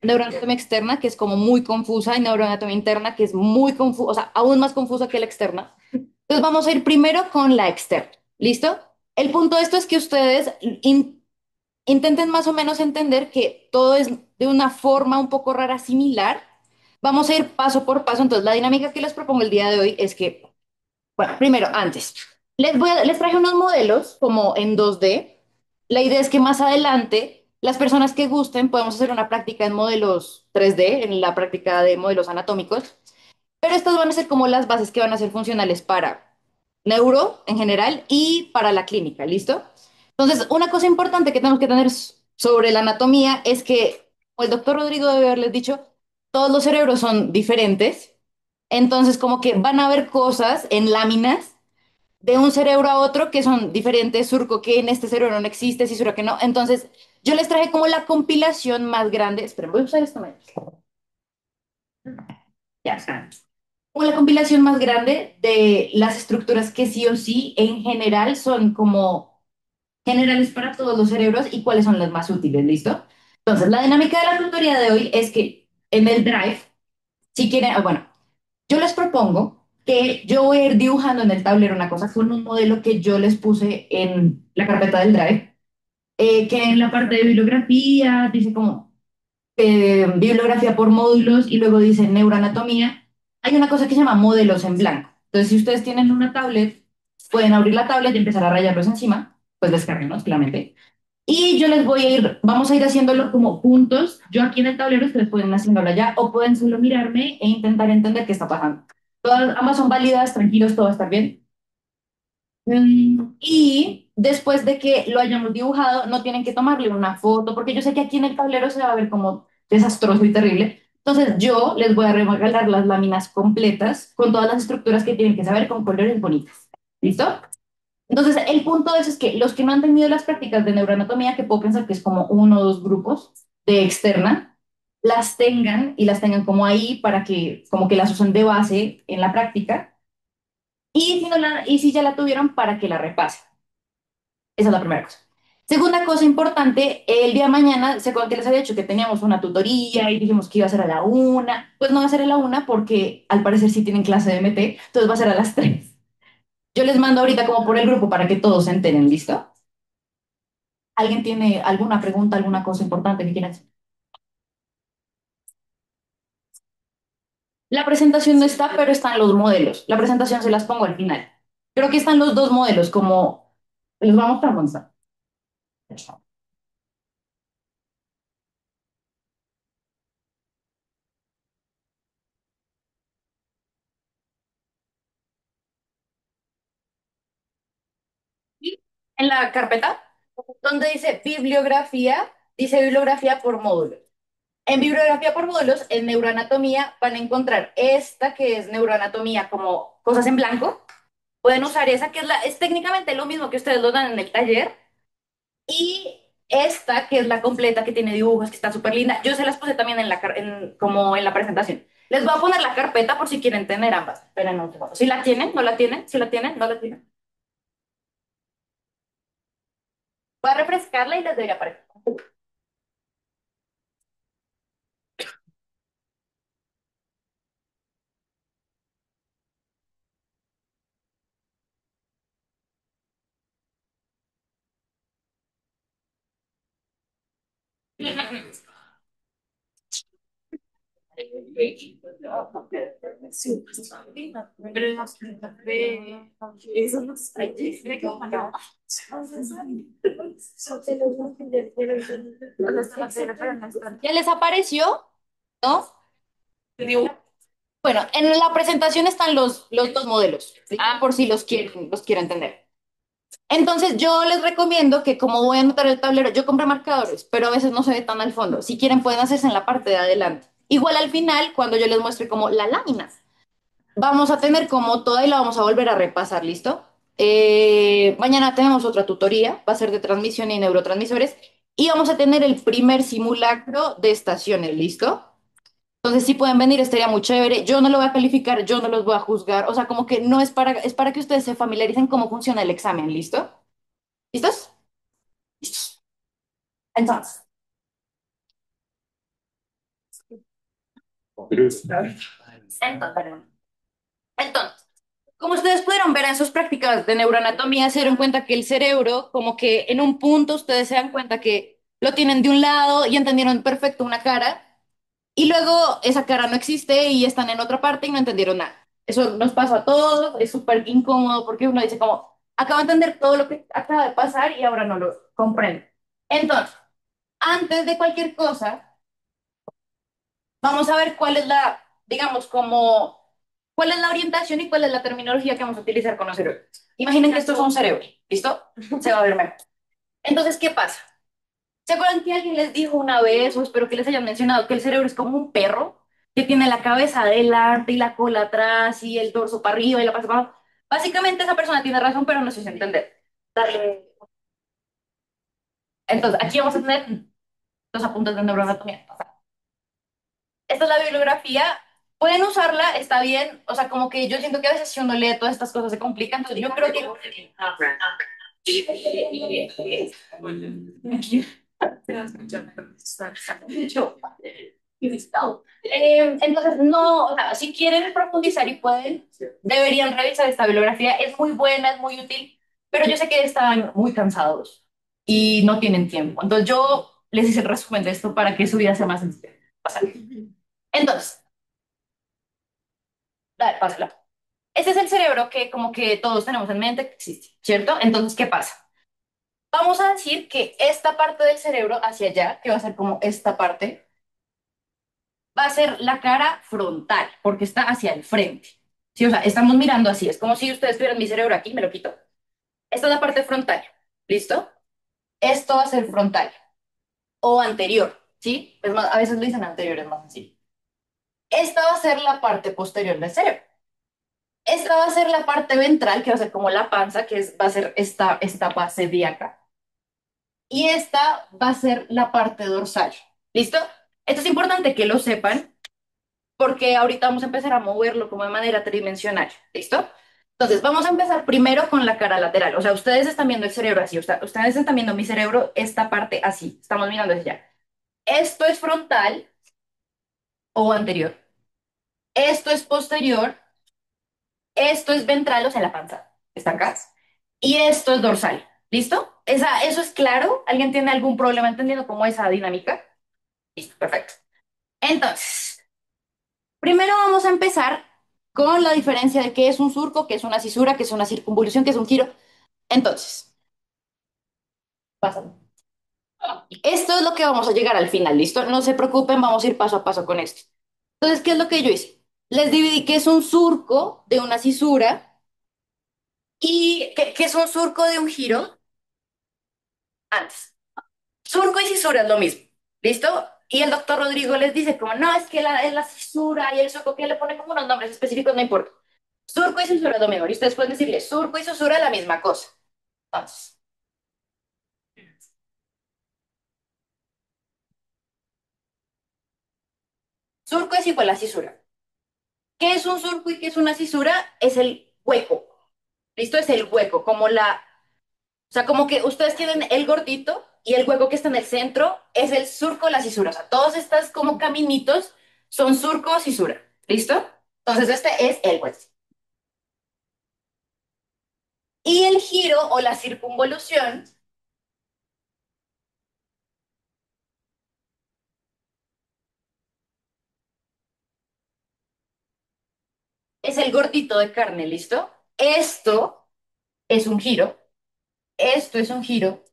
neuroanatomía externa, que es como muy confusa, y neuroanatomía interna, que es muy confusa, o sea, aún más confusa que la externa. Entonces vamos a ir primero con la externa. ¿Listo? El punto de esto es que ustedes intenten más o menos entender que todo es de una forma un poco rara, similar. Vamos a ir paso por paso. Entonces, la dinámica que les propongo el día de hoy es que, bueno, primero, antes, les traje unos modelos como en 2D. La idea es que más adelante, las personas que gusten, podemos hacer una práctica en modelos 3D, en la práctica de modelos anatómicos, pero estas van a ser como las bases que van a ser funcionales para neuro en general y para la clínica, ¿listo? Entonces, una cosa importante que tenemos que tener sobre la anatomía es que, como el doctor Rodrigo debe haberles dicho, todos los cerebros son diferentes, entonces como que van a haber cosas en láminas de un cerebro a otro que son diferentes, surco que en este cerebro no existe, cisura que no. Entonces, yo les traje como la compilación más grande. Esperen, voy a usar esto. Ya está. Como la compilación más grande de las estructuras que sí o sí en general son como generales para todos los cerebros y cuáles son las más útiles, ¿listo? Entonces, la dinámica de la tutoría de hoy es que en el Drive, si quieren, bueno, yo les propongo que yo voy a ir dibujando en el tablero una cosa con un modelo que yo les puse en la carpeta del Drive, que en la parte de bibliografía dice como bibliografía por módulos y luego dice neuroanatomía. Hay una cosa que se llama modelos en blanco. Entonces, si ustedes tienen una tablet, pueden abrir la tablet y empezar a rayarlos encima, pues descarguenlos, claramente. Y yo les voy a ir, vamos a ir haciéndolo como puntos. Yo aquí en el tablero, ustedes pueden haciéndolo allá o pueden solo mirarme e intentar entender qué está pasando. Todas, ambas son válidas, tranquilos, todo va a estar bien. Y después de que lo hayamos dibujado, no tienen que tomarle una foto, porque yo sé que aquí en el tablero se va a ver como desastroso y terrible. Entonces yo les voy a regalar las láminas completas con todas las estructuras que tienen que saber con colores bonitos. ¿Listo? Entonces el punto de eso es que los que no han tenido las prácticas de neuroanatomía, que puedo pensar que es como uno o dos grupos de externa, las tengan y las tengan como ahí para que como que las usen de base en la práctica. Y si, no la, y si ya la tuvieron, para que la repasen. Esa es la primera cosa. Segunda cosa importante, el día de mañana, ¿se acuerdan que les había dicho que teníamos una tutoría y dijimos que iba a ser a la una? Pues no va a ser a la una porque al parecer sí tienen clase de MT, entonces va a ser a las 3. Yo les mando ahorita como por el grupo para que todos se enteren, ¿listo? ¿Alguien tiene alguna pregunta, alguna cosa importante que quieran hacer? La presentación no está, pero están los modelos. La presentación se las pongo al final. Creo que están los dos modelos, como los vamos a mostrar. En la carpeta, donde dice bibliografía por módulo. En bibliografía por módulos, en neuroanatomía, van a encontrar esta que es neuroanatomía como cosas en blanco. Pueden usar esa que es técnicamente lo mismo que ustedes lo dan en el taller. Y esta que es la completa, que tiene dibujos, que está súper linda. Yo se las puse también como en la presentación. Les voy a poner la carpeta por si quieren tener ambas. Esperen un segundo. Si la tienen, no la tienen, si la tienen, no la tienen. Voy a refrescarla y les debería aparecer. ¿Ya les apareció? ¿No? Bueno, en la presentación están los dos modelos, ¿sí? Por si los quiero entender. Entonces, yo les recomiendo que como voy a anotar el tablero, yo compré marcadores, pero a veces no se ve tan al fondo. Si quieren, pueden hacerse en la parte de adelante. Igual al final, cuando yo les muestre como la lámina, vamos a tener como toda y la vamos a volver a repasar, ¿listo? Mañana tenemos otra tutoría, va a ser de transmisión y neurotransmisores, y vamos a tener el primer simulacro de estaciones, ¿listo? Entonces, si pueden venir, estaría muy chévere. Yo no lo voy a calificar, yo no los voy a juzgar. O sea, como que no es para que ustedes se familiaricen cómo funciona el examen, ¿listo? ¿Listos? Listos. Entonces, Entonces, entonces, como ustedes pudieron ver en sus prácticas de neuroanatomía, se dieron cuenta que el cerebro, como que en un punto ustedes se dan cuenta que lo tienen de un lado y entendieron perfecto una cara, y luego esa cara no existe y están en otra parte y no entendieron nada. Eso nos pasa a todos, es súper incómodo porque uno dice como, acabo de entender todo lo que acaba de pasar y ahora no lo comprendo. Entonces, antes de cualquier cosa, vamos a ver cuál es la, digamos, como, cuál es la orientación y cuál es la terminología que vamos a utilizar con los cerebros. Imaginen que esto es un cerebro, ¿listo? Se va a ver mejor. Entonces, ¿qué pasa? ¿Se acuerdan que alguien les dijo una vez, o espero que les hayan mencionado, que el cerebro es como un perro que tiene la cabeza adelante y la cola atrás y el dorso para arriba y la panza para abajo? Básicamente esa persona tiene razón, pero no sé si entender. Darle. Entonces, aquí vamos a tener los apuntes de neuroanatomía. Esta es la bibliografía. Pueden usarla, está bien. O sea, como que yo siento que a veces si uno lee todas estas cosas se complican. Entonces, yo creo que... Entonces, no, o sea, si quieren profundizar y pueden, deberían revisar esta bibliografía. Es muy buena, es muy útil, pero yo sé que están muy cansados y no tienen tiempo. Entonces, yo les hice el resumen de esto para que su vida sea más sencilla. Pásale. Entonces, dale, pásala. Ese es el cerebro que como que todos tenemos en mente que existe, ¿cierto? Entonces, ¿qué pasa? Vamos a decir que esta parte del cerebro hacia allá, que va a ser como esta parte, va a ser la cara frontal, porque está hacia el frente. Sí, o sea, estamos mirando así, es como si ustedes tuvieran mi cerebro aquí, me lo quito. Esta es la parte frontal, ¿listo? Esto va a ser frontal o anterior, ¿sí? Es más, a veces lo dicen anterior, es más así. Esta va a ser la parte posterior del cerebro. Esta va a ser la parte ventral, que va a ser como la panza, va a ser esta base de acá. Y esta va a ser la parte dorsal. ¿Listo? Esto es importante que lo sepan porque ahorita vamos a empezar a moverlo como de manera tridimensional. ¿Listo? Entonces, vamos a empezar primero con la cara lateral. O sea, ustedes están viendo el cerebro así, ustedes están viendo mi cerebro, esta parte así. Estamos mirando hacia allá. Esto es frontal o anterior. Esto es posterior. Esto es ventral, o sea, la panza. Está acá. Y esto es dorsal. ¿Listo? ¿Eso es claro? ¿Alguien tiene algún problema entendiendo cómo esa dinámica? Listo, perfecto. Entonces, primero vamos a empezar con la diferencia de qué es un surco, qué es una cisura, qué es una circunvolución, qué es un giro. Entonces, pásame. Esto es lo que vamos a llegar al final, ¿listo? No se preocupen, vamos a ir paso a paso con esto. Entonces, ¿qué es lo que yo hice? Les dividí qué es un surco de una cisura y qué es un surco de un giro antes. Surco y cisura es lo mismo, ¿listo? Y el doctor Rodrigo les dice como, no, es que es la cisura y el surco, que le pone como unos nombres específicos, no importa. Surco y cisura es lo mismo. Y ustedes pueden decirle surco y cisura es la misma cosa. Entonces, surco es igual a cisura. ¿Qué es un surco y qué es una cisura? Es el hueco. ¿Listo? Es el hueco, como o sea, como que ustedes tienen el gordito y el hueco que está en el centro es el surco, la cisura. O sea, todos estos como caminitos son surco o cisura. ¿Listo? Entonces, este es el hueco. Y el giro o la circunvolución es el gordito de carne, ¿listo? Esto es un giro, esto es un giro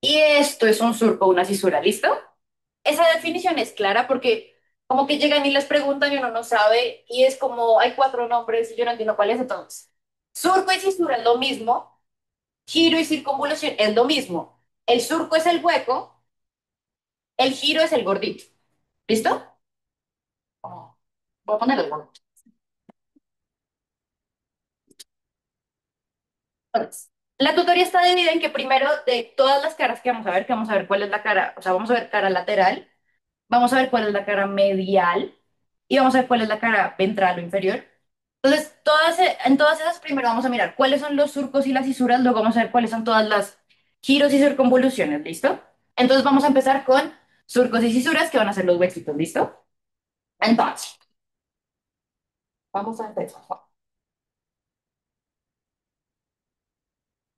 y esto es un surco, una cisura, ¿listo? Esa definición es clara porque como que llegan y les preguntan y uno no sabe y es como hay cuatro nombres y yo no entiendo cuál es entonces. Surco y cisura es lo mismo, giro y circunvolución es lo mismo. El surco es el hueco, el giro es el gordito, ¿listo? Oh, voy a poner el Entonces, la tutoría está dividida en que primero de todas las caras que vamos a ver cuál es la cara, o sea, vamos a ver cara lateral, vamos a ver cuál es la cara medial y vamos a ver cuál es la cara ventral o inferior. Entonces, en todas esas primero vamos a mirar cuáles son los surcos y las cisuras, luego vamos a ver cuáles son todas las giros y circunvoluciones, ¿listo? Entonces vamos a empezar con surcos y cisuras que van a ser los huequitos, ¿listo? Entonces, Vamos a empezar.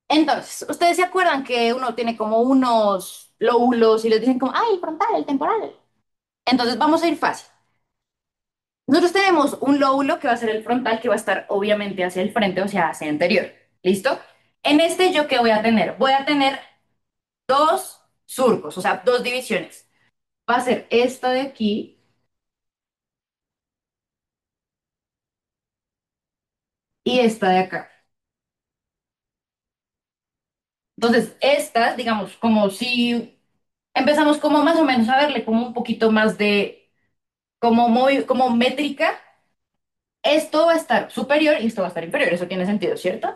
Entonces, ¿ustedes se acuerdan que uno tiene como unos lóbulos y les dicen como, ay, el frontal, el temporal? Entonces, vamos a ir fácil. Nosotros tenemos un lóbulo que va a ser el frontal, que va a estar obviamente hacia el frente, o sea, hacia el anterior. ¿Listo? En este, ¿yo qué voy a tener? Voy a tener dos surcos, o sea, dos divisiones. Va a ser esta de aquí y esta de acá. Entonces, estas, digamos, como si empezamos como más o menos a verle como un poquito más de, como, muy, como métrica, esto va a estar superior y esto va a estar inferior. Eso tiene sentido, ¿cierto?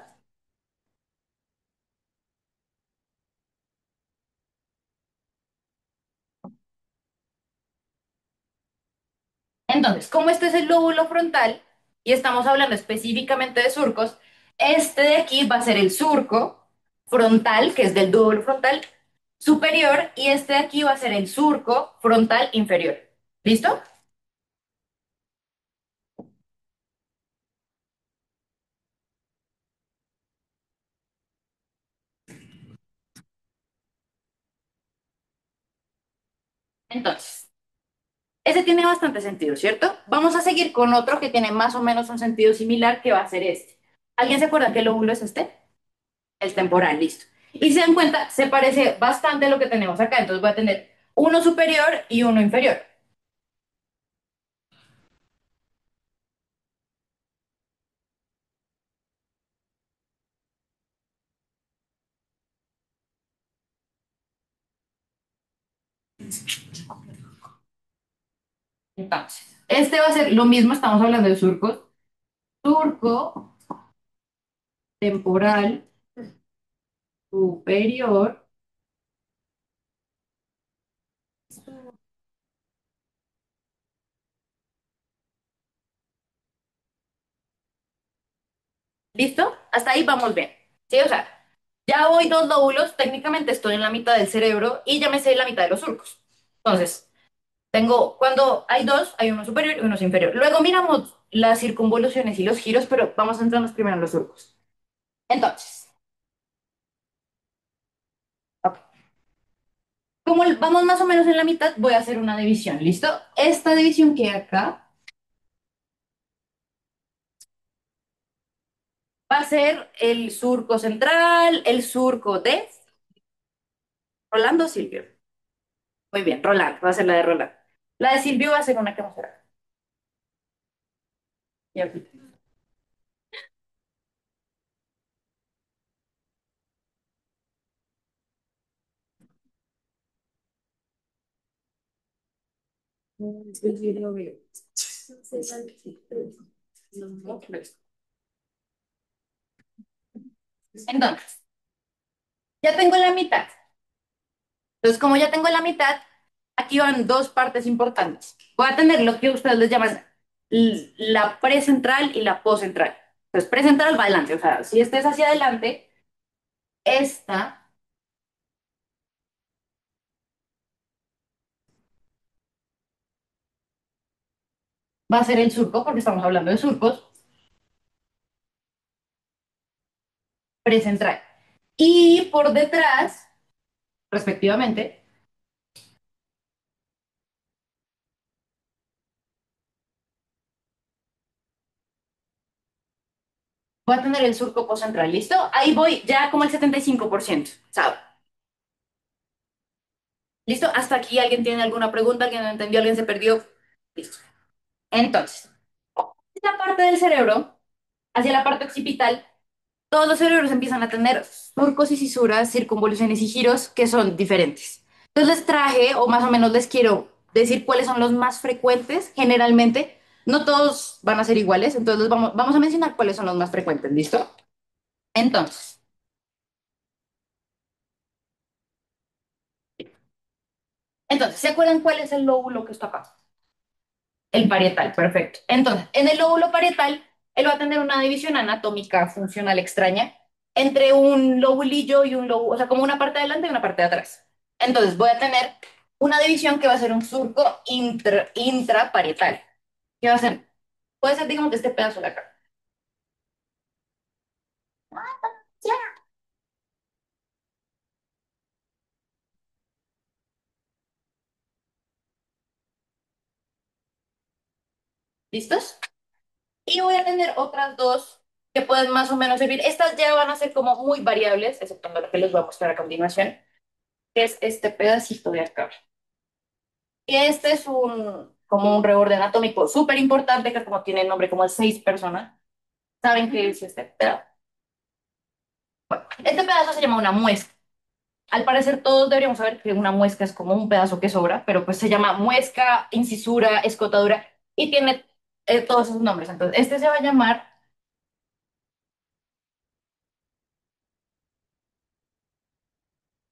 Entonces, como este es el lóbulo frontal y estamos hablando específicamente de surcos, este de aquí va a ser el surco frontal, que es del lóbulo frontal superior, y este de aquí va a ser el surco frontal inferior. ¿Listo? Entonces, ese tiene bastante sentido, ¿cierto? Vamos a seguir con otro que tiene más o menos un sentido similar, que va a ser este. ¿Alguien se acuerda qué lóbulo es este? El temporal, listo. Y si se dan cuenta, se parece bastante a lo que tenemos acá. Entonces voy a tener uno superior y uno inferior. Entonces, este va a ser lo mismo, estamos hablando de surcos. Surco temporal superior. ¿Listo? Hasta ahí vamos bien. ¿Sí? O sea, ya voy dos lóbulos, técnicamente estoy en la mitad del cerebro y ya me sé la mitad de los surcos. Entonces, tengo, cuando hay dos, hay uno superior y uno inferior. Luego miramos las circunvoluciones y los giros, pero vamos a centrarnos primero en los surcos. Entonces, ok. Como vamos más o menos en la mitad, voy a hacer una división, ¿listo? Esta división que hay acá va a ser el surco central, el surco de Rolando o Silvio. Muy bien, Roland, va a ser la de Roland. La de Silvio va a ser una que vamos a ver. Ya. Entonces, ya tengo la mitad. Entonces, como ya tengo la mitad, aquí van dos partes importantes. Voy a tener lo que ustedes les llaman la precentral y la poscentral. Entonces, precentral va adelante. O sea, si este es hacia adelante, esta va a ser el surco, porque estamos hablando de surcos, precentral. Y por detrás, respectivamente, voy a tener el surco poscentral. ¿Listo? Ahí voy ya como el 75%. ¿Sabe? ¿Listo? ¿Hasta aquí alguien tiene alguna pregunta? ¿Alguien no entendió? ¿Alguien se perdió? Listo. Entonces, esta parte del cerebro, hacia la parte occipital, todos los cerebros empiezan a tener surcos y cisuras, circunvoluciones y giros que son diferentes. Entonces les traje, o más o menos les quiero decir cuáles son los más frecuentes. Generalmente, no todos van a ser iguales, entonces vamos a mencionar cuáles son los más frecuentes, ¿listo? Entonces, ¿se acuerdan cuál es el lóbulo que está acá? El parietal, perfecto. Entonces, en el lóbulo parietal, él va a tener una división anatómica funcional extraña entre un lobulillo y un lóbulo, o sea, como una parte de adelante y una parte de atrás. Entonces, voy a tener una división que va a ser un surco intraparietal. ¿Qué va a ser? Puede ser, digamos, de este pedazo de acá. ¿Listos? Y voy a tener otras dos que pueden más o menos servir. Estas ya van a ser como muy variables, excepto lo que les voy a mostrar a continuación, que es este pedacito de acá. Y este es como un reborde anatómico súper importante, que como tiene el nombre como de 6 personas, saben qué es este pedazo. Este pedazo se llama una muesca. Al parecer todos deberíamos saber que una muesca es como un pedazo que sobra, pero pues se llama muesca, incisura, escotadura y tiene todos esos nombres. Entonces, este se va a llamar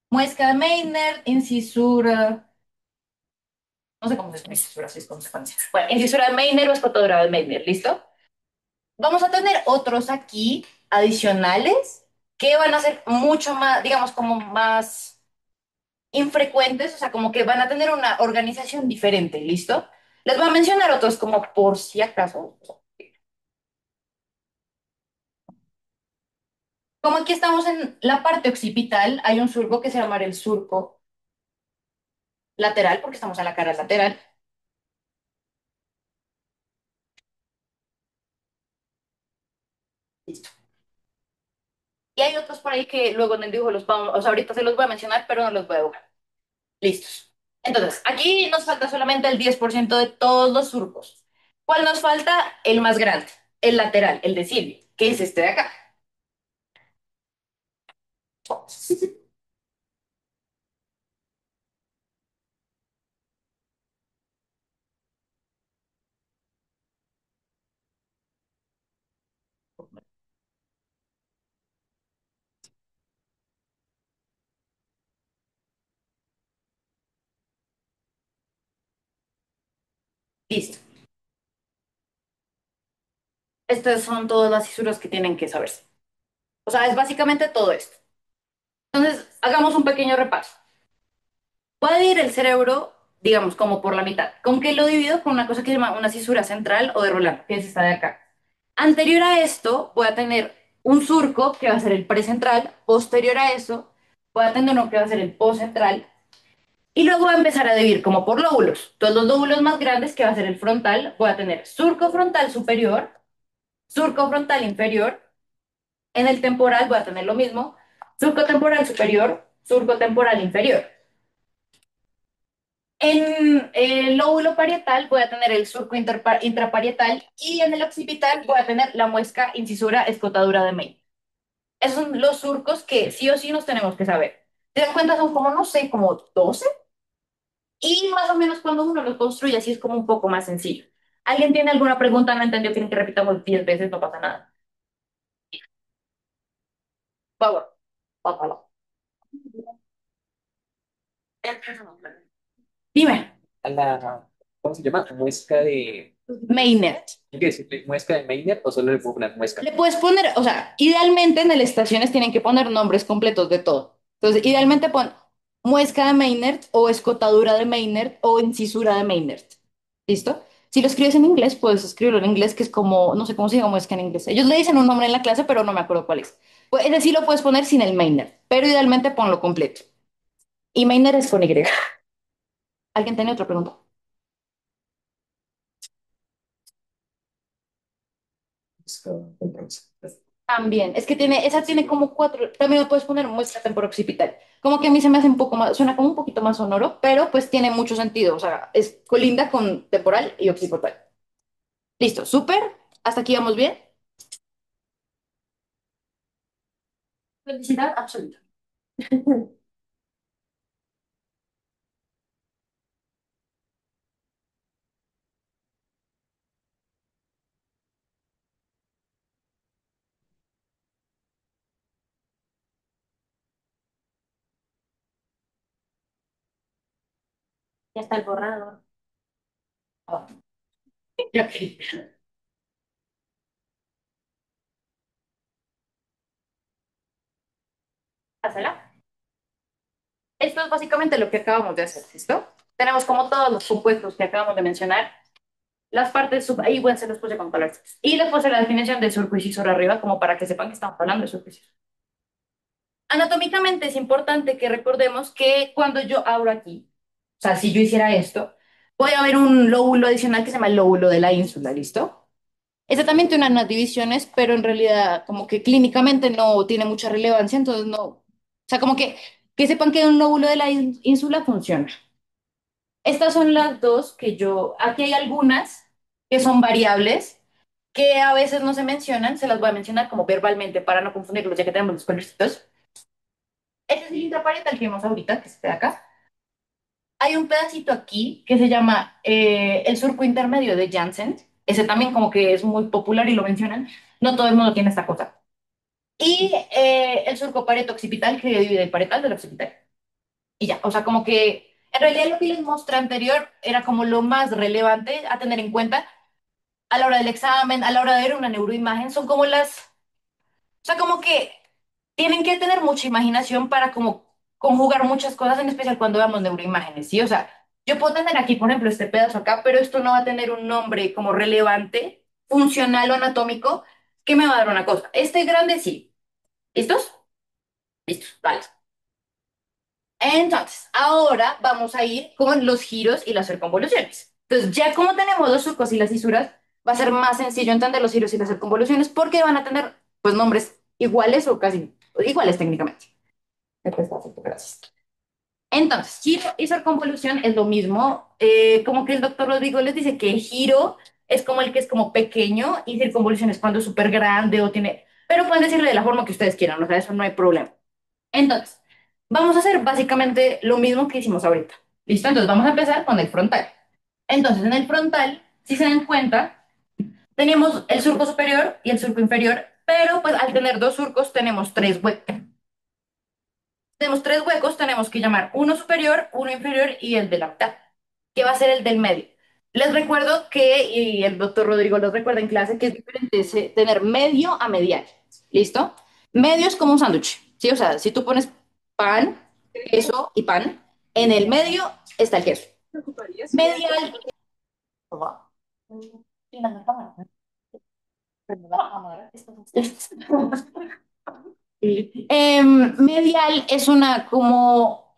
muesca de Meynert, incisura, no sé cómo se llama incisura, si es consecuencia. Bueno, incisura de Meynert o escotadura de Meynert, ¿listo? Vamos a tener otros aquí adicionales que van a ser mucho más, digamos, como más infrecuentes, o sea, como que van a tener una organización diferente, ¿listo? Les voy a mencionar otros como por si acaso. Como aquí estamos en la parte occipital, hay un surco que se llama el surco lateral, porque estamos en la cara lateral. Listo. Y hay otros por ahí que luego en el dibujo los vamos, o sea, ahorita se los voy a mencionar, pero no los voy a dibujar. Listos. Entonces, aquí nos falta solamente el 10% de todos los surcos. ¿Cuál nos falta? El más grande, el lateral, el de Silvia, que es este de acá. Listo. Estas son todas las fisuras que tienen que saberse. O sea, es básicamente todo esto. Entonces, hagamos un pequeño repaso. Voy a dividir el cerebro, digamos, como por la mitad. ¿Con qué lo divido? Con una cosa que se llama una cisura central o de Roland, que es esta de acá. Anterior a esto, voy a tener un surco que va a ser el precentral. Posterior a eso, voy a tener uno que va a ser el postcentral. Y luego voy a empezar a dividir como por lóbulos. Todos los lóbulos más grandes, que va a ser el frontal, voy a tener surco frontal superior, surco frontal inferior. En el temporal voy a tener lo mismo, surco temporal superior, surco temporal inferior. En el lóbulo parietal voy a tener el surco intraparietal y en el occipital voy a tener la muesca, incisura, escotadura de May. Esos son los surcos que sí o sí nos tenemos que saber. ¿Te das cuenta? Son como, no sé, como 12. Y más o menos cuando uno los construye así es como un poco más sencillo. ¿Alguien tiene alguna pregunta? No entendió, quieren que repitamos 10 veces, no pasa nada. Por favor. Papá. Dime. La, ¿cómo se llama? Muesca de, Maynard. ¿hay que decirle muesca de Meiner o solo le puedo poner muesca? Le puedes poner, o sea, idealmente en las estaciones tienen que poner nombres completos de todo. Entonces, idealmente pon muesca de Maynard o escotadura de Maynard o incisura de Maynard. ¿Listo? Si lo escribes en inglés, puedes escribirlo en inglés, que es como, no sé cómo se llama muesca en inglés. Ellos le dicen un nombre en la clase, pero no me acuerdo cuál es. Pues, es decir, lo puedes poner sin el Maynard, pero idealmente ponlo completo. Y Maynard es con Y. ¿Alguien tiene otra pregunta? También, es que tiene, esa tiene como cuatro, también lo puedes poner muestra temporo-occipital. Como que a mí se me hace un poco más, suena como un poquito más sonoro, pero pues tiene mucho sentido, o sea, es colinda con temporal y occipital. Listo, súper, hasta aquí vamos bien. Felicidad absoluta. Ya está el borrador. Ah, ok. Pásala. Esto es básicamente lo que acabamos de hacer, ¿listo? Tenemos como todos los compuestos que acabamos de mencionar. las partes ahí, bueno, se los puse con colores. Y les puse la definición de surco y cisura arriba, como para que sepan que estamos hablando de surco y cisura. Anatómicamente es importante que recordemos que cuando yo abro aquí, o sea, si yo hiciera esto, voy a ver un lóbulo adicional que se llama el lóbulo de la ínsula, ¿listo? Ese también tiene unas divisiones, pero en realidad como que clínicamente no tiene mucha relevancia, entonces no, o sea, como que sepan que un lóbulo de la ínsula funciona. Estas son las dos que yo, aquí hay algunas que son variables, que a veces no se mencionan, se las voy a mencionar como verbalmente para no confundirlos, ya que tenemos los colorcitos. Este es el intraparietal que vimos ahorita, que está de acá. Hay un pedacito aquí que se llama el surco intermedio de Janssen. Ese también como que es muy popular y lo mencionan. No todo el mundo tiene esta cosa. Y el surco pareto-occipital que divide el parietal del occipital. Y ya, o sea, como que en realidad lo que les mostré anterior era como lo más relevante a tener en cuenta a la hora del examen, a la hora de ver una neuroimagen. Son como las, o sea, como que tienen que tener mucha imaginación para como conjugar muchas cosas, en especial cuando veamos neuroimágenes, ¿sí? O sea, yo puedo tener aquí, por ejemplo, este pedazo acá, pero esto no va a tener un nombre como relevante, funcional o anatómico, que me va a dar una cosa. Este grande sí. ¿Listos? Listos, vale. Entonces, ahora vamos a ir con los giros y las circunvoluciones. Entonces, ya como tenemos los surcos y las fisuras, va a ser más sencillo entender los giros y las circunvoluciones porque van a tener, pues, nombres iguales o casi iguales técnicamente. Perfecto, gracias. Entonces, giro y circunvolución es lo mismo. Como que el doctor Rodrigo les dice que giro es como el que es como pequeño y circunvolución es cuando es súper grande o tiene... Pero pueden decirle de la forma que ustedes quieran, o sea, eso no hay problema. Entonces, vamos a hacer básicamente lo mismo que hicimos ahorita. ¿Listo? Entonces, vamos a empezar con el frontal. Entonces, en el frontal, si se dan cuenta, tenemos el surco superior y el surco inferior, pero pues al tener dos surcos tenemos tres huecos. Tenemos tres huecos, tenemos que llamar uno superior, uno inferior y el de la mitad, que va a ser el del medio. Les recuerdo que, y el doctor Rodrigo los recuerda en clase, que es diferente tener medio a medial. ¿Listo? Medio es como un sándwich, ¿sí? O sea, si tú pones pan, queso y pan, en el medio está el queso. Medial. Medial es una como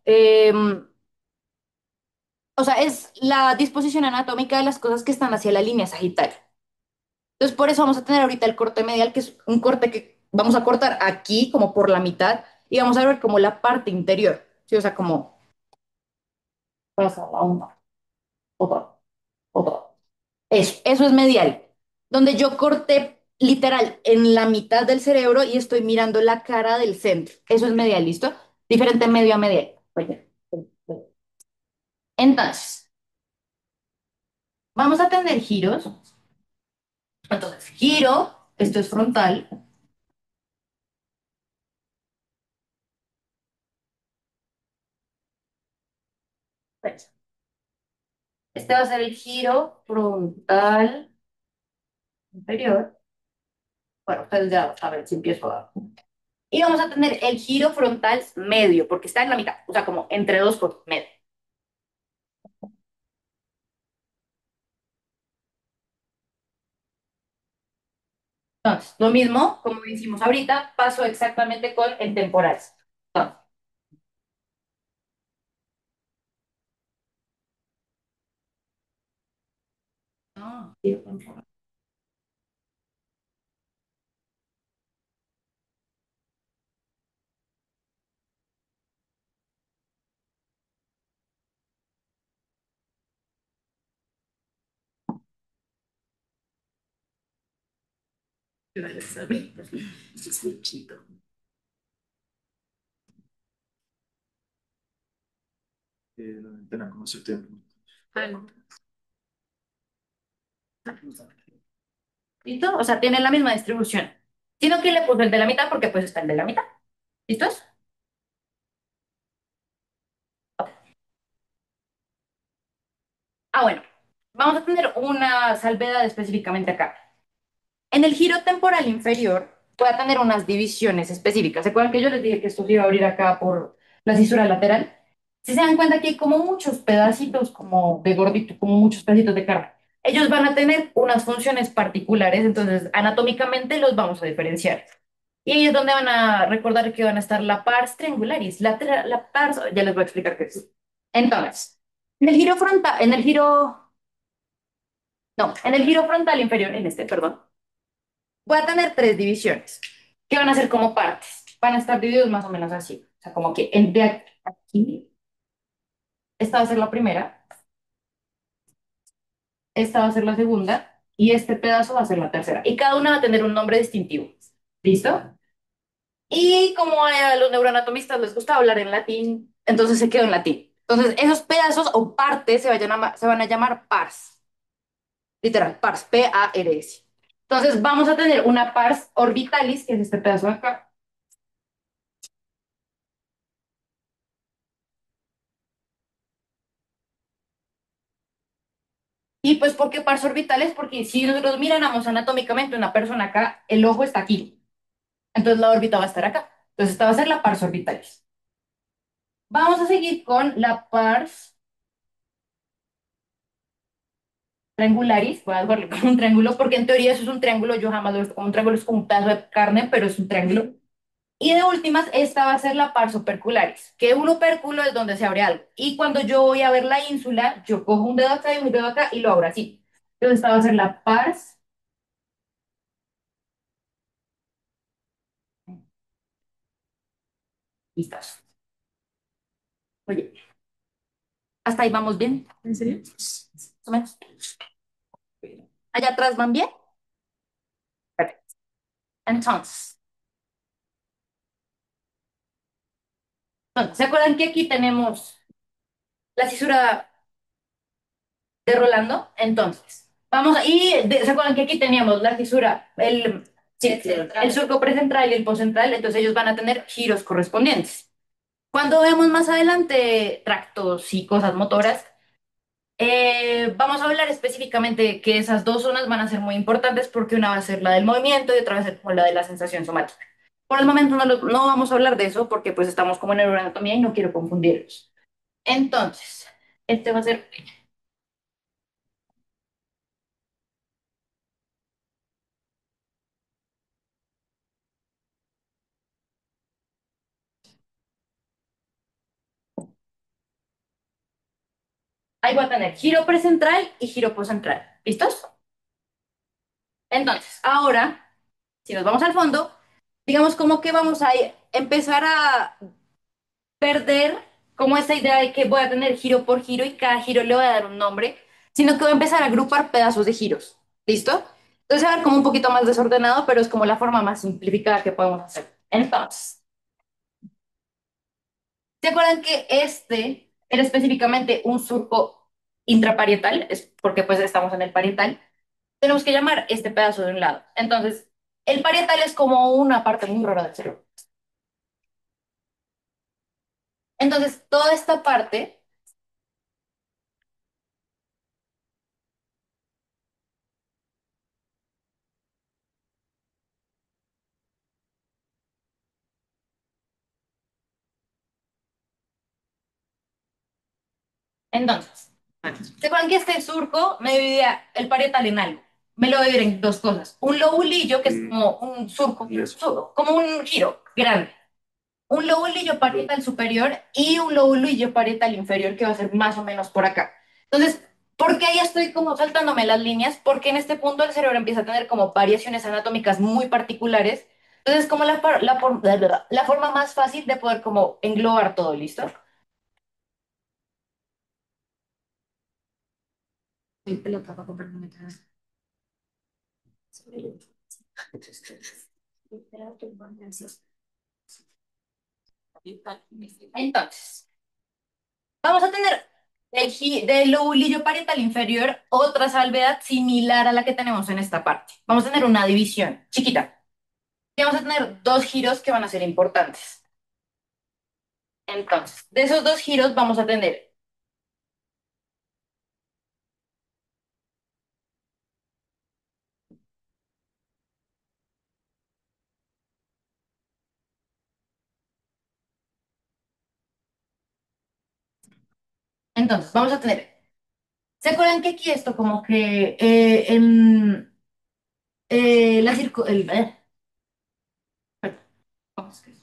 o sea, es la disposición anatómica de las cosas que están hacia la línea sagital. Entonces, por eso vamos a tener ahorita el corte medial, que es un corte que vamos a cortar aquí, como por la mitad, y vamos a ver como la parte interior. ¿Sí? O sea, como pasa la una, otra, otra. Eso es medial. Donde yo corté literal en la mitad del cerebro y estoy mirando la cara del centro. Eso es medial, ¿listo? Diferente medio a medial. Oye. Entonces, vamos a tener giros. Entonces, giro, esto es frontal. Pues, este va a ser el giro frontal inferior. Bueno, ustedes ya saben si empiezo a... Y vamos a tener el giro frontal medio, porque está en la mitad, o sea, como entre dos por medio. Entonces, lo mismo, como hicimos ahorita, paso exactamente con el temporal. Entonces, no, giro temporal. La ventana como septiembre. ¿Listo? O sea, tienen la misma distribución. Sino que le puse el de la mitad porque pues está el de la mitad. ¿Listos? Ah, bueno. Vamos a tener una salvedad específicamente acá. En el giro temporal inferior voy a tener unas divisiones específicas. ¿Se acuerdan que yo les dije que esto se iba a abrir acá por la cisura lateral? Si se dan cuenta que hay como muchos pedacitos como de gordito, como muchos pedacitos de carne. ellos van a tener unas funciones particulares, entonces anatómicamente los vamos a diferenciar. Y ahí es donde van a recordar que van a estar la pars triangularis, la pars, ya les voy a explicar qué es. Entonces, en el giro frontal, en el giro, no, en el giro frontal inferior, en este, perdón, voy a tener tres divisiones que van a ser como partes. Van a estar divididos más o menos así. O sea, como que de aquí, esta va a ser la primera, esta va a ser la segunda y este pedazo va a ser la tercera. Y cada una va a tener un nombre distintivo. ¿Listo? Y como a los neuroanatomistas les gusta hablar en latín, entonces se quedó en latín. Entonces, esos pedazos o partes se van a llamar pars. Literal, pars, P-A-R-S. Entonces, vamos a tener una pars orbitalis, que es este pedazo de acá. Y pues, ¿por qué pars orbitales? Porque si nosotros miráramos anatómicamente una persona acá, el ojo está aquí. Entonces, la órbita va a estar acá. Entonces, esta va a ser la pars orbitalis. Vamos a seguir con la pars triangularis. Voy a verlo como un triángulo, porque en teoría eso es un triángulo. Yo jamás lo he visto como un triángulo, es como un pedazo de carne, pero es un triángulo. Y de últimas, esta va a ser la pars opercularis, que un opérculo es donde se abre algo. Y cuando yo voy a ver la ínsula, yo cojo un dedo acá y un dedo acá y lo abro así. Entonces, esta va a ser la pars. Listas. Oye, hasta ahí vamos bien. ¿En serio? Más o menos. Allá atrás van bien. Perfecto. Entonces, ¿se acuerdan que aquí tenemos la cisura de Rolando? Entonces, ¿se acuerdan que aquí teníamos la fisura, sí, el surco precentral y el poscentral? Entonces ellos van a tener giros correspondientes. Cuando vemos más adelante tractos y cosas motoras, vamos a hablar específicamente que esas dos zonas van a ser muy importantes porque una va a ser la del movimiento y otra va a ser como la de la sensación somática. Por el momento no vamos a hablar de eso porque pues estamos como en neuroanatomía y no quiero confundirlos. Entonces, este va a ser, ahí va a tener giro precentral y giro poscentral. ¿Listos? Entonces, ahora, si nos vamos al fondo, digamos como que vamos a empezar a perder como esa idea de que voy a tener giro por giro y cada giro le voy a dar un nombre, sino que voy a empezar a agrupar pedazos de giros. ¿Listo? Entonces, va a ver como un poquito más desordenado, pero es como la forma más simplificada que podemos hacer. Entonces, ¿se acuerdan que este era específicamente un surco intraparietal? Es porque pues estamos en el parietal. Tenemos que llamar este pedazo de un lado. Entonces, el parietal es como una parte muy rara del cerebro. Entonces, toda esta parte, entonces, ¿se acuerdan que este surco me dividía el parietal en algo? Me lo dividía en dos cosas. Un lobulillo, que es como un surco, Y eso. como un giro grande. Un lobulillo parietal superior y un lobulillo parietal inferior, que va a ser más o menos por acá. Entonces, ¿por qué ahí estoy como saltándome las líneas? Porque en este punto el cerebro empieza a tener como variaciones anatómicas muy particulares. Entonces, como la forma más fácil de poder como englobar todo, ¿listo? Soy pelota para comprarme una casa. Entonces, vamos a tener del lobulillo parietal inferior otra salvedad similar a la que tenemos en esta parte. Vamos a tener una división chiquita. Y vamos a tener dos giros que van a ser importantes. Entonces, de esos dos giros vamos a tener, entonces, vamos a tener ¿Se acuerdan que aquí esto como que la circo, ¿cómo es que es?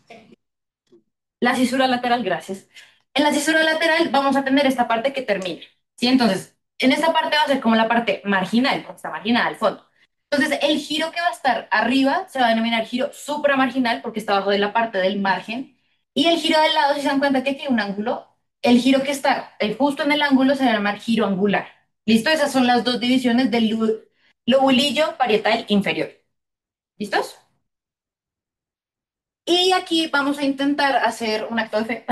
La cisura lateral, gracias. En la cisura lateral vamos a tener esta parte que termina, ¿sí? Entonces, en esta parte va a ser como la parte marginal, porque está marginada al fondo. Entonces, el giro que va a estar arriba se va a denominar giro supramarginal porque está abajo de la parte del margen. Y el giro del lado, si se dan cuenta que aquí hay un ángulo, el giro que está justo en el ángulo se va a llamar giro angular. ¿Listo? Esas son las dos divisiones del lobulillo parietal inferior. ¿Listos? Y aquí vamos a intentar hacer un acto de fe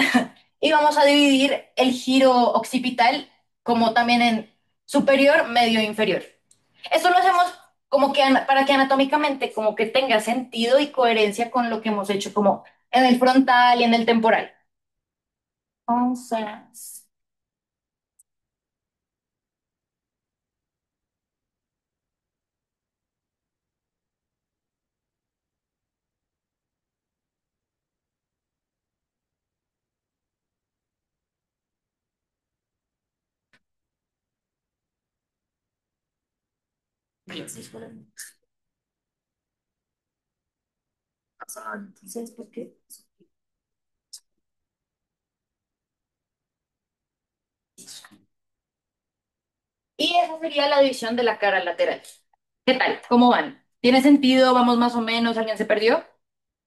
y vamos a dividir el giro occipital como también en superior, medio e inferior. Esto lo hacemos como que para que anatómicamente como que tenga sentido y coherencia con lo que hemos hecho como en el frontal y en el temporal. Entonces, entonces, ¿por qué? Y esa sería la división de la cara lateral. ¿Qué tal? ¿Cómo van? ¿Tiene sentido? ¿Vamos más o menos? ¿Alguien se perdió?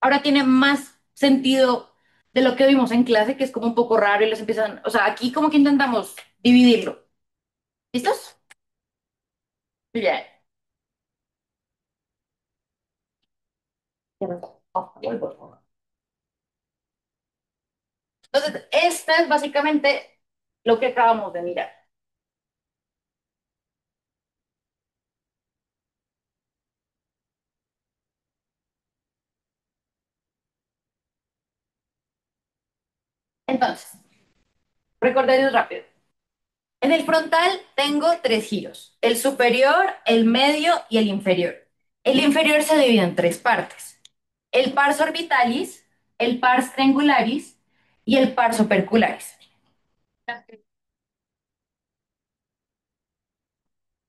Ahora tiene más sentido de lo que vimos en clase, que es como un poco raro y les empiezan, o sea, aquí como que intentamos dividirlo. ¿Listos? Bien. Entonces, esta es básicamente lo que acabamos de mirar. Entonces, recordaros rápido. En el frontal tengo tres giros, el superior, el medio y el inferior. El inferior se divide en tres partes, el pars orbitalis, el pars triangularis y el pars opercularis.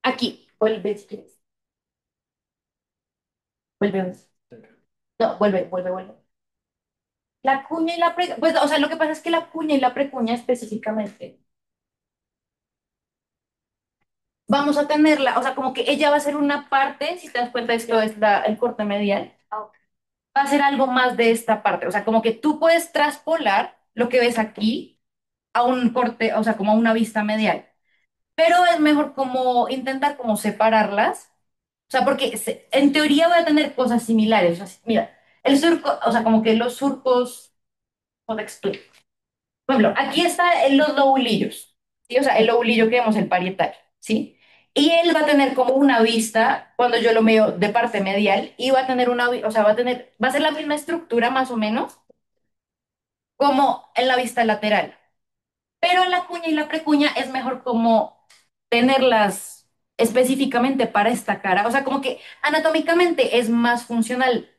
Aquí, vuelve si quieres. Vuelve. No, vuelve. La cuña y la precuña, pues, o sea, lo que pasa es que la cuña y la precuña específicamente, vamos a tenerla, o sea, como que ella va a ser una parte, si te das cuenta, esto es el corte medial, va a ser algo más de esta parte, o sea, como que tú puedes traspolar lo que ves aquí a un corte, o sea, como a una vista medial, pero es mejor como intentar como separarlas, o sea, porque en teoría voy a tener cosas similares, o sea, mira, el surco, o sea, como que los surcos, ¿cómo te explico? Por ejemplo, aquí está en los lobulillos, ¿sí? O sea, el lobulillo que vemos, el parietal, ¿sí? Y él va a tener como una vista, cuando yo lo veo de parte medial, y va a tener o sea, va a ser la misma estructura más o menos, como en la vista lateral. Pero la cuña y la precuña es mejor como tenerlas específicamente para esta cara. O sea, como que anatómicamente es más funcional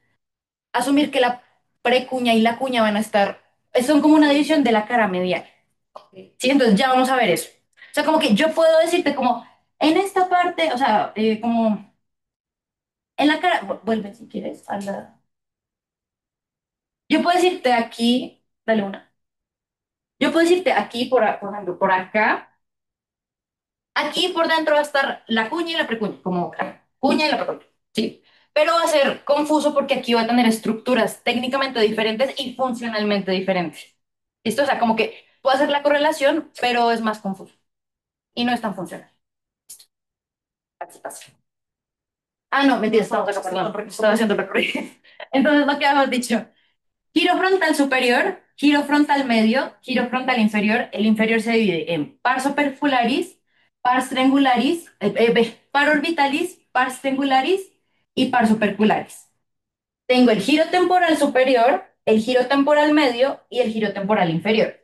asumir que la precuña y la cuña van a estar, son como una división de la cara medial. Sí, entonces ya vamos a ver eso. O sea, como que yo puedo decirte como en esta parte, o sea, como en la cara, vuelve si quieres a la... Yo puedo decirte aquí, dale una. Yo puedo decirte aquí, por ejemplo, por acá, aquí por dentro va a estar la cuña y la precuña, como la cuña y la precuña, ¿sí? Pero va a ser confuso porque aquí va a tener estructuras técnicamente diferentes y funcionalmente diferentes. ¿Listo? O sea, como que puedo hacer la correlación, pero es más confuso y no es tan funcional. Así pasa. Ah, no, mentira, estamos acá, perdón, porque estaba haciendo el recorrido. Entonces, lo que habíamos dicho, giro frontal superior, giro frontal medio, giro frontal inferior. El inferior se divide en pars opercularis, pars triangularis, par orbitalis, pars triangularis y pars opercularis. Tengo el giro temporal superior, el giro temporal medio y el giro temporal inferior.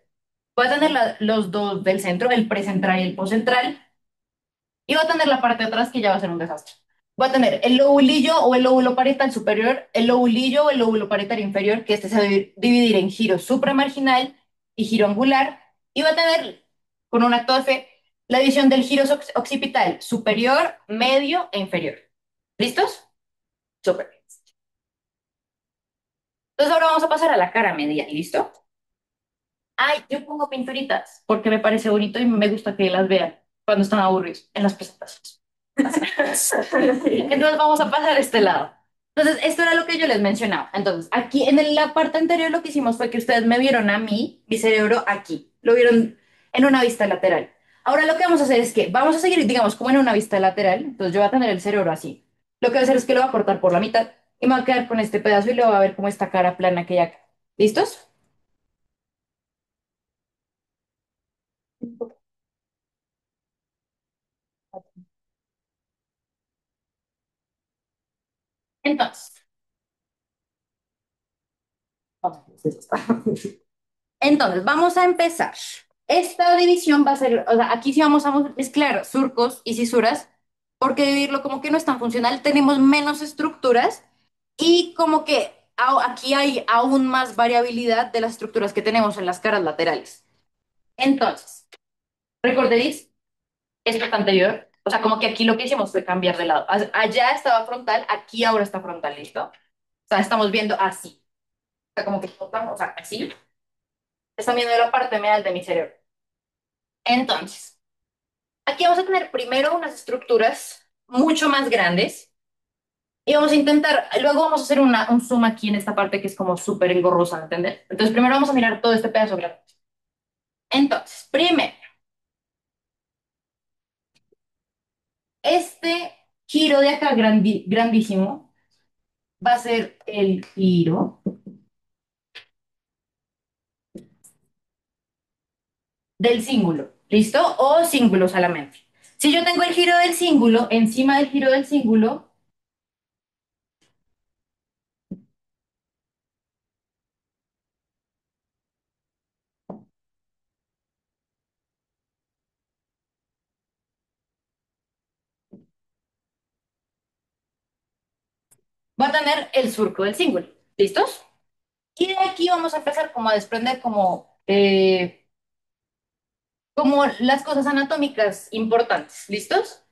Voy a tener los dos del centro, el precentral y el poscentral. Y va a tener la parte de atrás que ya va a ser un desastre. Va a tener el lobulillo o el lóbulo parietal superior, el lobulillo o el lóbulo parietal inferior, que este se va a dividir en giro supramarginal y giro angular. Y va a tener, con un acto de fe, la división del giro occipital superior, medio e inferior. ¿Listos? Súper. Entonces ahora vamos a pasar a la cara media. ¿Listo? Ay, yo pongo pinturitas porque me parece bonito y me gusta que las vean cuando están aburridos en las presentaciones. Entonces vamos a pasar a este lado. Entonces, esto era lo que yo les mencionaba. Entonces, aquí en la parte anterior lo que hicimos fue que ustedes me vieron a mí, mi cerebro aquí. Lo vieron en una vista lateral. Ahora lo que vamos a hacer es que vamos a seguir, digamos, como en una vista lateral. Entonces, yo voy a tener el cerebro así. Lo que voy a hacer es que lo voy a cortar por la mitad y me voy a quedar con este pedazo y lo voy a ver como esta cara plana que hay acá. ¿Listos? Entonces, entonces, vamos a empezar. Esta división va a ser, o sea, aquí sí vamos a mezclar surcos y cisuras, porque dividirlo como que no es tan funcional, tenemos menos estructuras y como que aquí hay aún más variabilidad de las estructuras que tenemos en las caras laterales. Entonces, ¿recordaréis esto anterior? O sea, como que aquí lo que hicimos fue cambiar de lado. Allá estaba frontal, aquí ahora está frontal, ¿listo? O sea, estamos viendo así. O sea, como que, o sea, así. Están viendo la parte medial de mi cerebro. Entonces, aquí vamos a tener primero unas estructuras mucho más grandes y vamos a intentar, luego vamos a hacer un zoom aquí en esta parte que es como súper engorrosa, ¿entender? Entonces, primero vamos a mirar todo este pedazo grande. Entonces, primero, este giro de acá grandísimo va a ser el giro del cíngulo, ¿listo? O cíngulo solamente. Si yo tengo el giro del cíngulo, encima del giro del cíngulo, va a tener el surco del cíngulo, ¿listos? Y de aquí vamos a empezar como a desprender como las cosas anatómicas importantes. ¿Listos?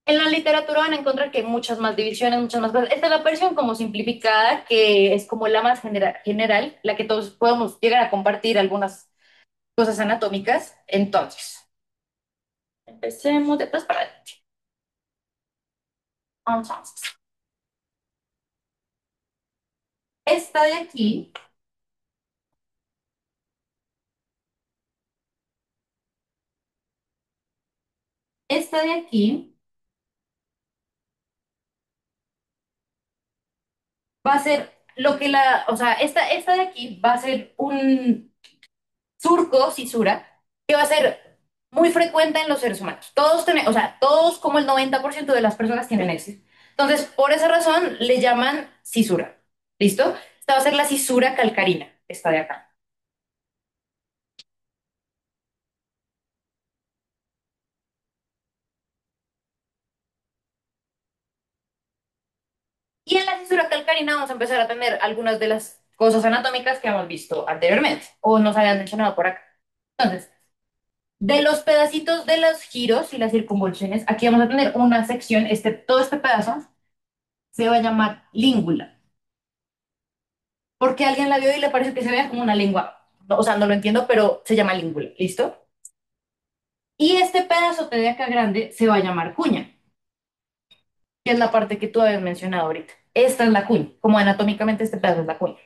En la literatura van a encontrar que hay muchas más divisiones, muchas más cosas. Esta es la versión como simplificada, que es como la más general, la que todos podemos llegar a compartir algunas cosas anatómicas. Entonces, empecemos de atrás para adelante. Entonces, esta de aquí, esta de aquí va a ser lo que o sea, esta de aquí va a ser un surco, cisura, que va a ser muy frecuente en los seres humanos. Todos tenemos, o sea, todos como el 90% de las personas tienen éxito. Entonces, por esa razón le llaman cisura. ¿Listo? Esta va a ser la cisura calcarina, esta de acá. Y en la cisura calcarina vamos a empezar a tener algunas de las cosas anatómicas que hemos visto anteriormente o nos habían mencionado por acá. Entonces, de los pedacitos de los giros y las circunvoluciones, aquí vamos a tener una sección, todo este pedazo se va a llamar língula. Porque alguien la vio y le parece que se vea como una lengua. O sea, no lo entiendo, pero se llama língula. ¿Listo? Y este pedazo de acá grande se va a llamar cuña, que es la parte que tú habías mencionado ahorita. Esta es la cuña. Como anatómicamente este pedazo es la cuña.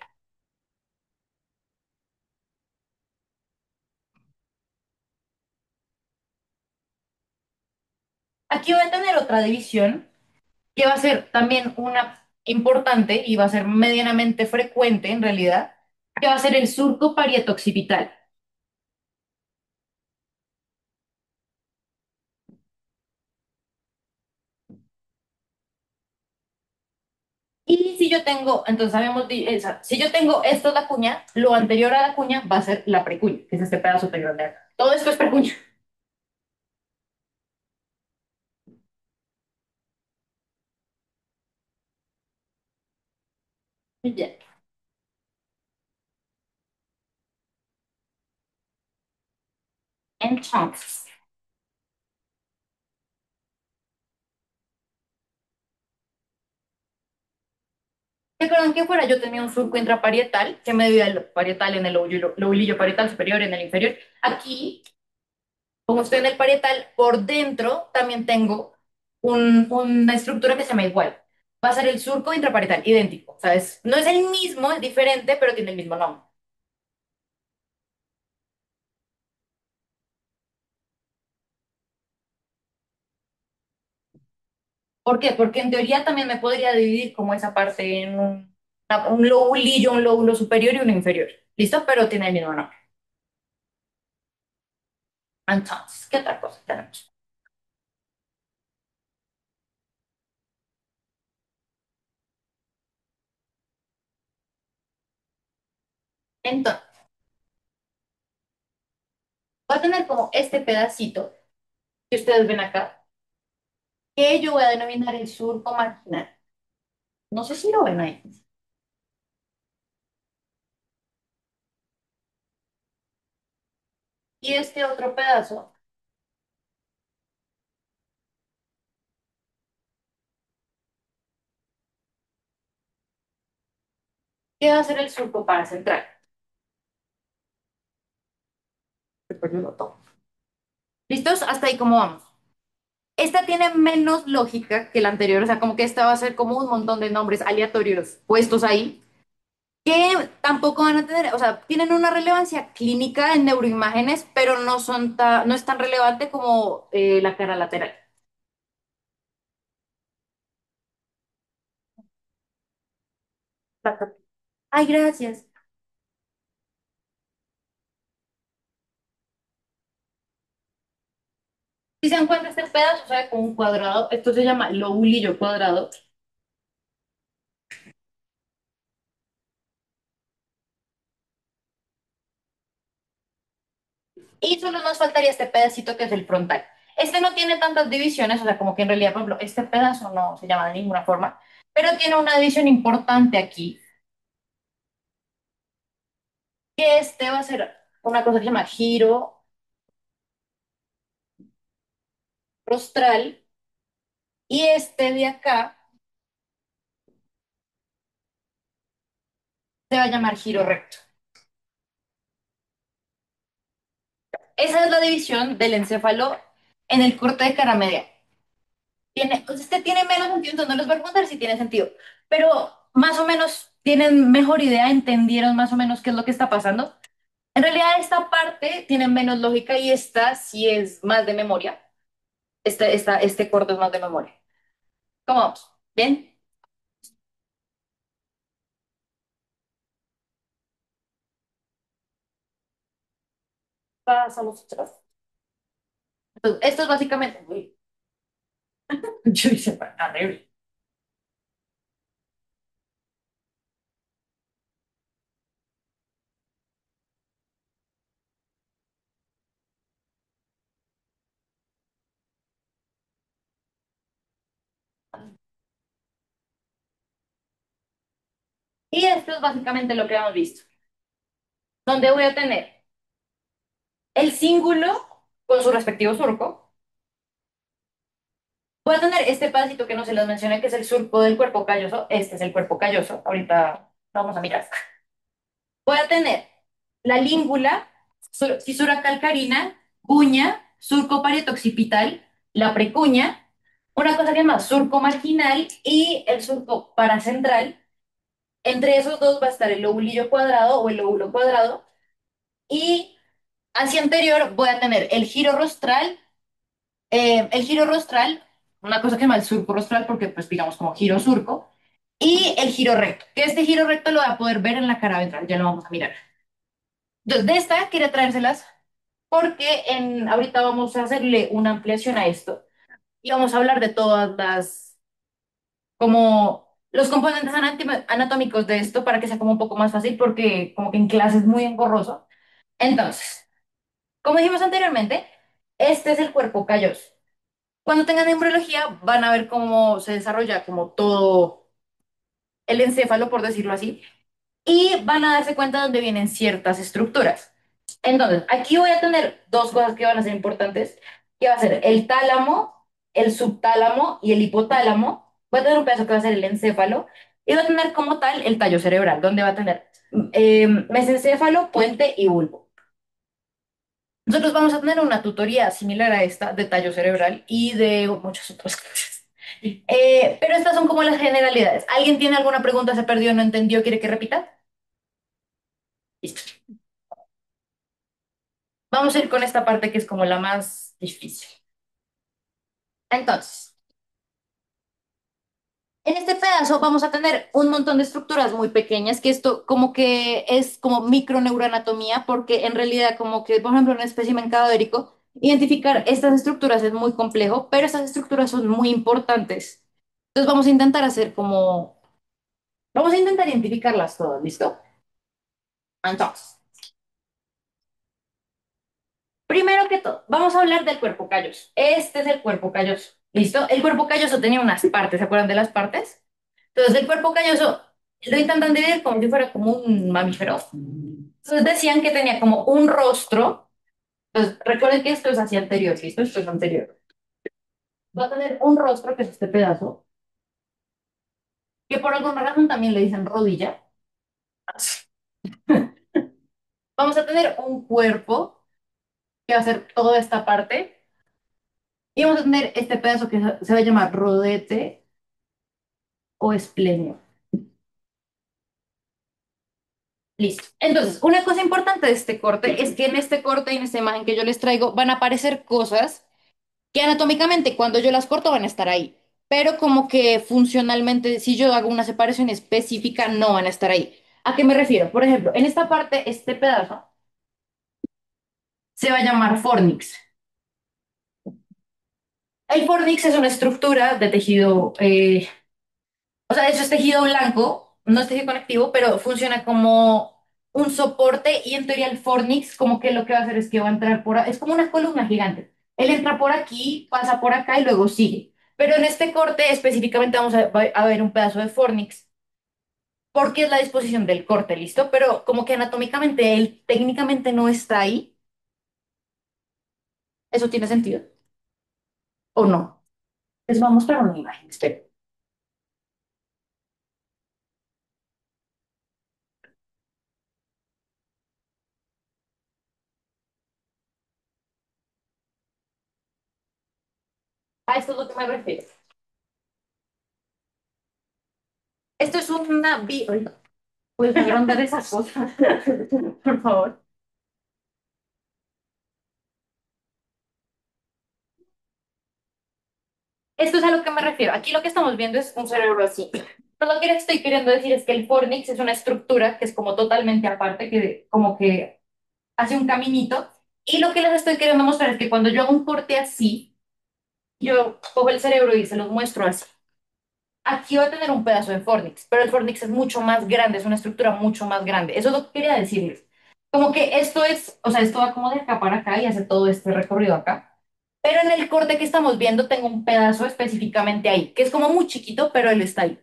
Aquí voy a tener otra división que va a ser también una importante y va a ser medianamente frecuente en realidad, que va a ser el surco parieto-occipital. Y si yo tengo, entonces si yo tengo esto es la cuña, lo anterior a la cuña va a ser la precuña, que es este pedazo superior de acá. Todo esto es precuña. Ya. Entonces, ¿Recuerdan que fuera yo tenía un surco intraparietal que me dio el parietal en el lobulillo parietal superior y en el inferior? Aquí, como estoy en el parietal, por dentro también tengo una estructura que se llama igual. Va a ser el surco intraparietal, idéntico, ¿sabes? No es el mismo, es diferente, pero tiene el mismo nombre. ¿Por qué? Porque en teoría también me podría dividir como esa parte en un lobulillo, un lóbulo superior y uno inferior. ¿Listo? Pero tiene el mismo nombre. Entonces, ¿qué otra cosa tenemos? Entonces, va a tener como este pedacito que ustedes ven acá, que yo voy a denominar el surco marginal. No sé si lo ven ahí. Y este otro pedazo, que va a ser el surco paracentral. Después yo lo tomo. ¿Listos? Hasta ahí cómo vamos. Esta tiene menos lógica que la anterior, o sea, como que esta va a ser como un montón de nombres aleatorios puestos ahí, que tampoco van a tener, o sea, tienen una relevancia clínica en neuroimágenes, pero no es tan relevante como la cara lateral. Ay, gracias. Si se encuentra este pedazo, o sea, como un cuadrado, esto se llama lobulillo cuadrado, y solo nos faltaría este pedacito que es el frontal. Este no tiene tantas divisiones, o sea, como que en realidad, por ejemplo, este pedazo no se llama de ninguna forma, pero tiene una división importante aquí, que este va a ser una cosa que se llama giro rostral, y este de acá se va a llamar giro recto. Esa es la división del encéfalo en el corte de cara media. Pues este tiene menos sentido, entonces no les voy a preguntar si tiene sentido, pero más o menos tienen mejor idea, entendieron más o menos qué es lo que está pasando. En realidad esta parte tiene menos lógica y esta sí es más de memoria. Este corte es más de memoria. ¿Cómo vamos? ¿Bien? Pasamos atrás. Entonces, esto es básicamente... Uy, yo hice para arriba. Y esto es básicamente lo que hemos visto. Donde voy a tener el cíngulo con su respectivo surco. Voy a tener este pedacito que no se les mencioné, que es el surco del cuerpo calloso. Este es el cuerpo calloso. Ahorita lo vamos a mirar. Voy a tener la língula, fisura calcarina, cuña, surco parietoccipital, la precuña, una cosa que se llama surco marginal y el surco paracentral. Entre esos dos va a estar el lobulillo cuadrado o el lóbulo cuadrado. Y hacia anterior voy a tener el giro rostral, una cosa que se llama el surco rostral, porque pues digamos como giro surco, y el giro recto, que este giro recto lo voy a poder ver en la cara ventral, ya lo vamos a mirar. Entonces, de esta quería traérselas porque ahorita vamos a hacerle una ampliación a esto y vamos a hablar de todas como los componentes anatómicos de esto para que sea como un poco más fácil porque como que en clase es muy engorroso. Entonces, como dijimos anteriormente, este es el cuerpo calloso. Cuando tengan embriología van a ver cómo se desarrolla como todo el encéfalo, por decirlo así, y van a darse cuenta de dónde vienen ciertas estructuras. Entonces, aquí voy a tener dos cosas que van a ser importantes, que va a ser el tálamo, el subtálamo y el hipotálamo. Voy a tener un pedazo que va a ser el encéfalo Y va a tener como tal el tallo cerebral, donde va a tener mesencéfalo, puente y bulbo. Nosotros vamos a tener una tutoría similar a esta de tallo cerebral y de muchas otras cosas. Pero estas son como las generalidades. ¿Alguien tiene alguna pregunta, se perdió, no entendió, quiere que repita? Listo. Vamos a ir con esta parte que es como la más difícil. Entonces, en este pedazo vamos a tener un montón de estructuras muy pequeñas, que esto como que es como microneuroanatomía, porque en realidad como que, por ejemplo, en un espécimen cadavérico, identificar estas estructuras es muy complejo, pero estas estructuras son muy importantes. Entonces vamos a intentar hacer como, vamos a intentar identificarlas todas, ¿listo? Entonces, primero que todo, vamos a hablar del cuerpo calloso. Este es el cuerpo calloso, ¿listo? El cuerpo calloso tenía unas partes, ¿se acuerdan de las partes? Entonces, el cuerpo calloso lo intentan dividir como si fuera como un mamífero. Entonces, decían que tenía como un rostro. Entonces, recuerden que esto es hacia anterior, ¿listo? Esto es anterior. Va a tener un rostro, que es este pedazo, que por alguna razón también le dicen rodilla. Vamos a tener un cuerpo, que va a ser toda esta parte. Y vamos a tener este pedazo que se va a llamar rodete o esplenio. Listo. Entonces, una cosa importante de este corte es que en este corte y en esta imagen que yo les traigo van a aparecer cosas que anatómicamente cuando yo las corto van a estar ahí, pero como que funcionalmente, si yo hago una separación específica, no van a estar ahí. ¿A qué me refiero? Por ejemplo, en esta parte, este pedazo se va a llamar fornix. El fornix es una estructura de tejido, o sea, eso es tejido blanco, no es tejido conectivo, pero funciona como un soporte y en teoría el fornix como que lo que va a hacer es que va a entrar por, es como una columna gigante. Él entra por aquí, pasa por acá y luego sigue. Pero en este corte específicamente vamos a ver un pedazo de fornix porque es la disposición del corte, ¿listo? Pero como que anatómicamente él técnicamente no está ahí. ¿Eso tiene sentido? ¿O no? Les voy a mostrar una imagen, espera. A esto es lo que me refiero. Esto es una... ¿Puedes agrandar esa cosa? Por favor. Esto es a lo que me refiero. Aquí lo que estamos viendo es un cerebro así. Pero lo que les estoy queriendo decir es que el fornix es una estructura que es como totalmente aparte, que como que hace un caminito. Y lo que les estoy queriendo mostrar es que cuando yo hago un corte así, yo cojo el cerebro y se los muestro así. Aquí va a tener un pedazo de fornix, pero el fornix es mucho más grande, es una estructura mucho más grande. Eso es lo que quería decirles. Como que esto es, o sea, esto va como de acá para acá y hace todo este recorrido acá. Pero en el corte que estamos viendo tengo un pedazo específicamente ahí, que es como muy chiquito, pero él está ahí.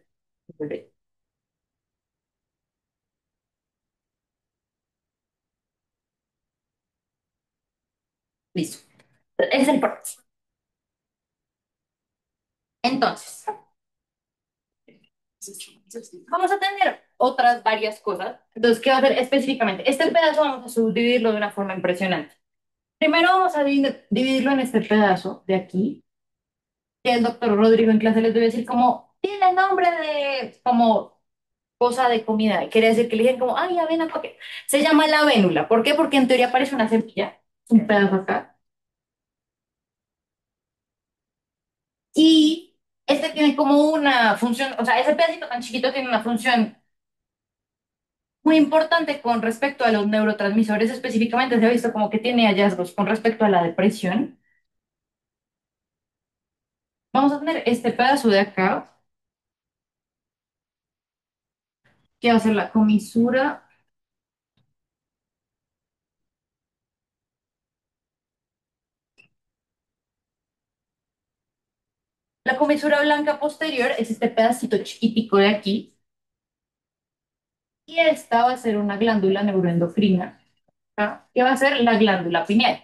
Listo. Ese es el corte. Entonces, vamos a tener otras varias cosas. Entonces, ¿qué va a hacer específicamente? Este pedazo vamos a subdividirlo de una forma impresionante. Primero vamos a dividirlo en este pedazo de aquí, que el doctor Rodrigo en clase les debe decir como, tiene nombre de como cosa de comida. Y quiere decir que le dicen como, ay, avena, ¿por qué? Se llama la vénula. ¿Por qué? Porque en teoría parece una semilla, un pedazo acá. Y este tiene como una función, o sea, ese pedacito tan chiquito tiene una función muy importante con respecto a los neurotransmisores. Específicamente se ha visto como que tiene hallazgos con respecto a la depresión. Vamos a tener este pedazo de acá, que va a ser la comisura. La comisura blanca posterior es este pedacito chiquitico de aquí. Y esta va a ser una glándula neuroendocrina, ¿ah? Que va a ser la glándula pineal.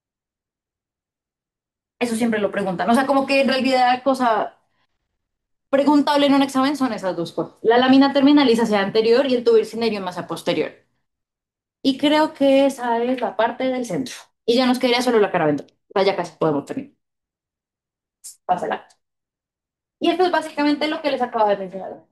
Eso siempre lo preguntan. O sea, como que en realidad cosa preguntable en un examen son esas dos cosas. La lámina terminal es hacia anterior y el tubo cinerio más a posterior. Y creo que esa es la parte del centro. Y ya nos quedaría solo la cara ventral. O sea, ya casi podemos terminar. Pásala. Y esto es básicamente lo que les acabo de mencionar.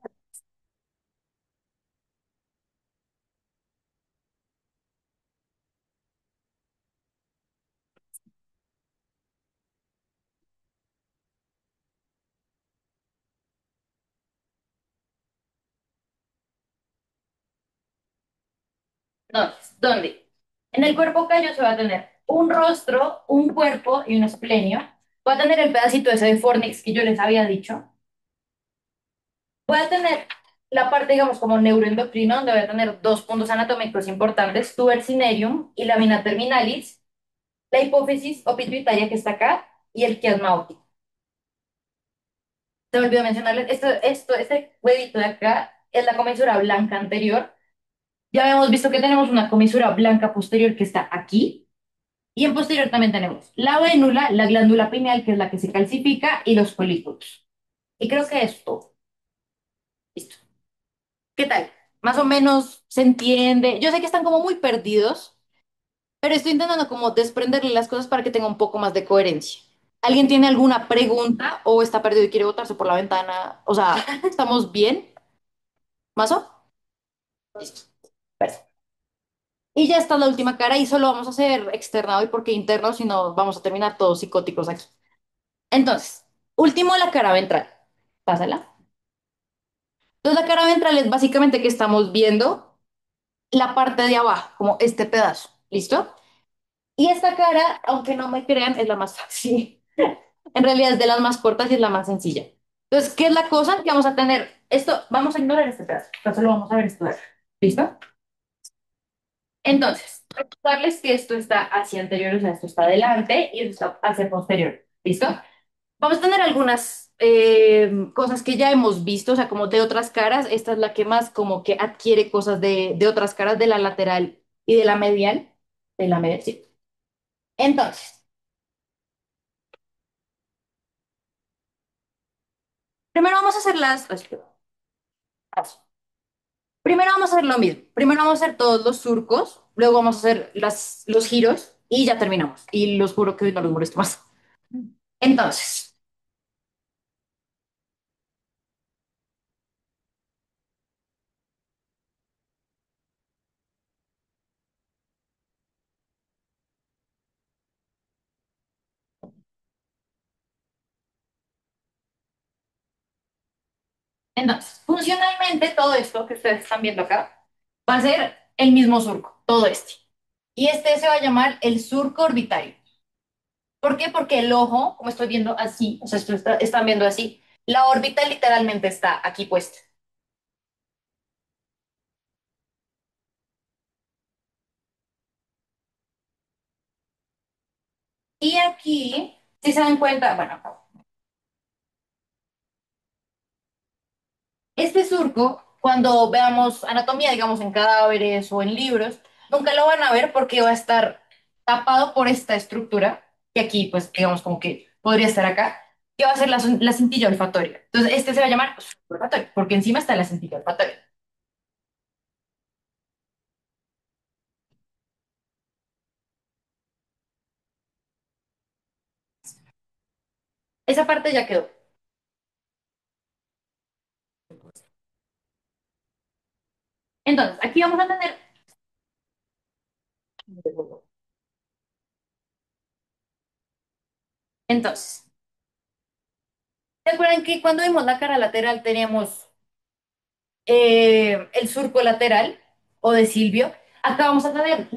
Entonces, ¿dónde? En el cuerpo calloso va a tener un rostro, un cuerpo y un esplenio. Va a tener el pedacito ese de fornix que yo les había dicho. Voy a tener la parte, digamos, como neuroendocrino, donde voy a tener dos puntos anatómicos importantes, tuber cinereum y lamina terminalis, la hipófisis o pituitaria que está acá y el quiasma óptico. Se me olvidó mencionarles, este huevito de acá es la comisura blanca anterior. Ya habíamos visto que tenemos una comisura blanca posterior que está aquí. Y en posterior también tenemos la vénula, la glándula pineal, que es la que se calcifica, y los folículos. Y creo que esto, listo. ¿Qué tal? Más o menos se entiende. Yo sé que están como muy perdidos, pero estoy intentando como desprenderle las cosas para que tenga un poco más de coherencia. ¿Alguien tiene alguna pregunta o está perdido y quiere botarse por la ventana? O sea, ¿estamos bien? ¿Mazo? Listo. Perfecto. Y ya está la última cara y solo vamos a hacer externa hoy porque interno, si no vamos a terminar todos psicóticos aquí. Entonces, último la cara ventral. Pásala. Entonces, la cara ventral es básicamente que estamos viendo la parte de abajo, como este pedazo. ¿Listo? Y esta cara, aunque no me crean, es la más fácil. En realidad es de las más cortas y es la más sencilla. Entonces, ¿qué es la cosa? Que vamos a tener esto, vamos a ignorar este pedazo, entonces lo vamos a ver esto de acá. ¿Listo? Entonces, recordarles que esto está hacia anterior, o sea, esto está adelante y esto está hacia posterior. ¿Listo? Vamos a tener algunas cosas que ya hemos visto, o sea, como de otras caras. Esta es la que más como que adquiere cosas de otras caras, de la lateral y de la medial. De la medial, sí. Entonces, primero vamos a hacer primero vamos a hacer lo mismo. Primero vamos a hacer todos los surcos, luego vamos a hacer los giros y ya terminamos. Y los juro que hoy no los molesto más. Entonces, funcionalmente todo esto que ustedes están viendo acá va a ser el mismo surco, todo este. Y este se va a llamar el surco orbitario. ¿Por qué? Porque el ojo, como estoy viendo así, o sea, están viendo así, la órbita literalmente está aquí puesta. Y aquí, si se dan cuenta, bueno, este surco, cuando veamos anatomía, digamos, en cadáveres o en libros, nunca lo van a ver porque va a estar tapado por esta estructura, que aquí, pues, digamos, como que podría estar acá, que va a ser la cintilla olfatoria. Entonces, este se va a llamar surco olfatorio, porque encima está la cintilla olfatoria. Esa parte ya quedó. Entonces, aquí vamos a tener... Entonces, ¿se acuerdan que cuando vimos la cara lateral teníamos el surco lateral o de Silvio? Acá vamos a tener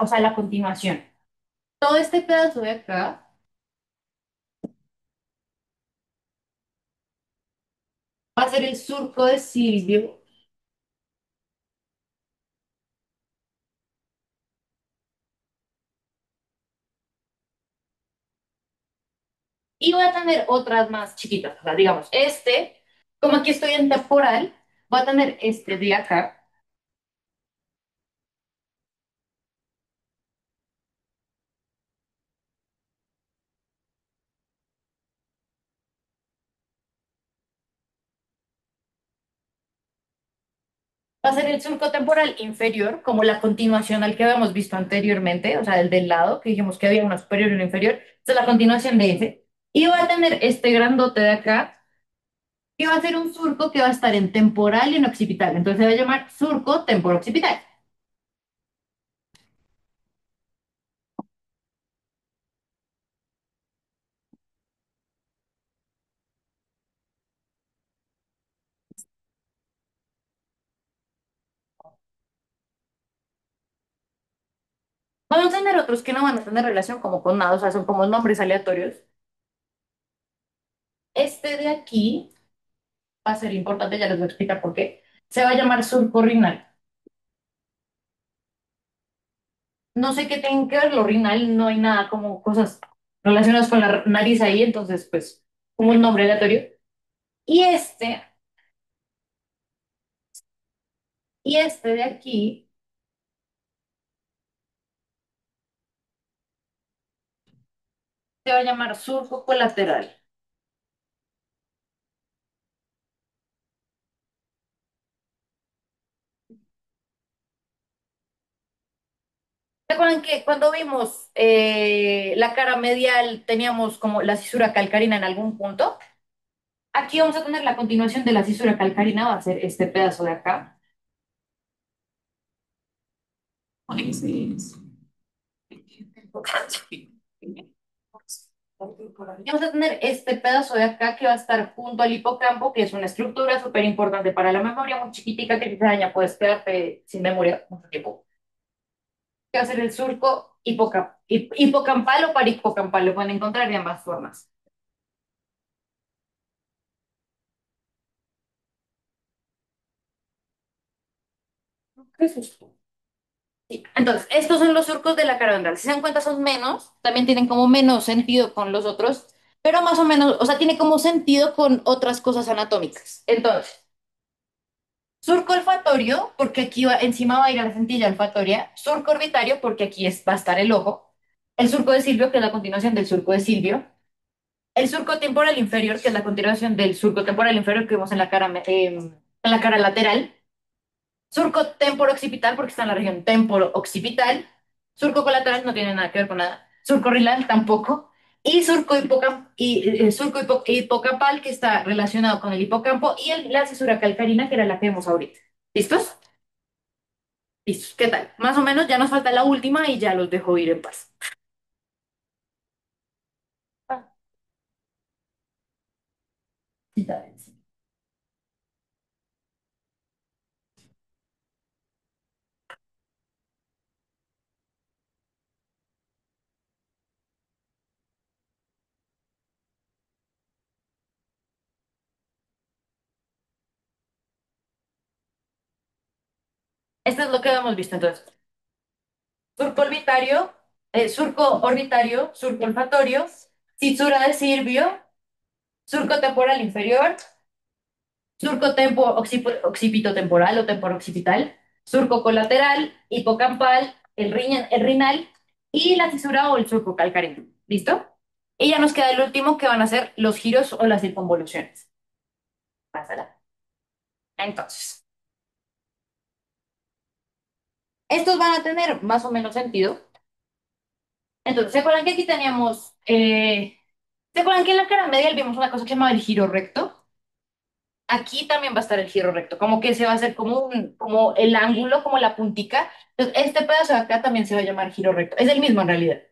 o sea, la continuación. Todo este pedazo de acá va a ser el surco de Silvio y voy a tener otras más chiquitas. O sea, digamos, como aquí estoy en temporal, voy a tener este de acá. Va a ser el surco temporal inferior, como la continuación al que habíamos visto anteriormente, o sea, el del lado, que dijimos que había uno superior y uno inferior. Esta es la continuación de ese. Y va a tener este grandote de acá, que va a ser un surco que va a estar en temporal y en occipital. Entonces se va a llamar surco temporoccipital. Vamos a tener otros que no van a tener relación como con nada, o sea, son como nombres aleatorios. Este de aquí va a ser importante, ya les voy a explicar por qué. Se va a llamar surco renal. No sé qué tienen que ver lo renal, no hay nada como cosas relacionadas con la nariz ahí, entonces, pues, como un nombre aleatorio. Y y este de aquí se va a llamar surco colateral. ¿Se acuerdan que cuando vimos la cara medial teníamos como la cisura calcarina en algún punto? Aquí vamos a tener la continuación de la cisura calcarina, va a ser este pedazo de acá. Ay, sí. Vamos a tener este pedazo de acá que va a estar junto al hipocampo, que es una estructura súper importante para la memoria, muy chiquitica, que si se daña puedes quedarte sin memoria mucho tiempo. Que va a ser el surco hipocampal o parihipocampal, lo pueden encontrar de ambas formas. ¿Qué es esto? Sí. Entonces, estos son los surcos de la cara ventral. Si se dan cuenta, son menos, también tienen como menos sentido con los otros, pero más o menos, o sea, tiene como sentido con otras cosas anatómicas. Entonces, surco olfatorio, porque aquí encima va a ir a la centilla olfatoria. Surco orbitario, porque aquí va a estar el ojo. El surco de Silvio, que es la continuación del surco de Silvio. El surco temporal inferior, que es la continuación del surco temporal inferior que vemos en la cara lateral. Surco temporo-occipital, porque está en la región temporo-occipital. Surco colateral no tiene nada que ver con nada. Surco renal tampoco. Y hipocampal, que está relacionado con el hipocampo. Y la cisura calcarina, que era la que vemos ahorita. ¿Listos? Listos. ¿Qué tal? Más o menos, ya nos falta la última y ya los dejo ir en paz. Ah, sí, está bien, sí. Esto es lo que hemos visto entonces. Surco orbitario, surco olfatorio, cisura de Silvio, surco temporal inferior, surco occipito temporal o temporo-occipital, surco colateral, hipocampal, el renal y la cisura o el surco calcarino. ¿Listo? Y ya nos queda el último que van a ser los giros o las circunvoluciones. Pásala. Entonces, estos van a tener más o menos sentido. Entonces, ¿se acuerdan que aquí teníamos, ¿se acuerdan que en la cara medial vimos una cosa que se llama el giro recto? Aquí también va a estar el giro recto, como que se va a hacer como el ángulo, como la puntica. Entonces, este pedazo de acá también se va a llamar giro recto. Es el mismo en realidad.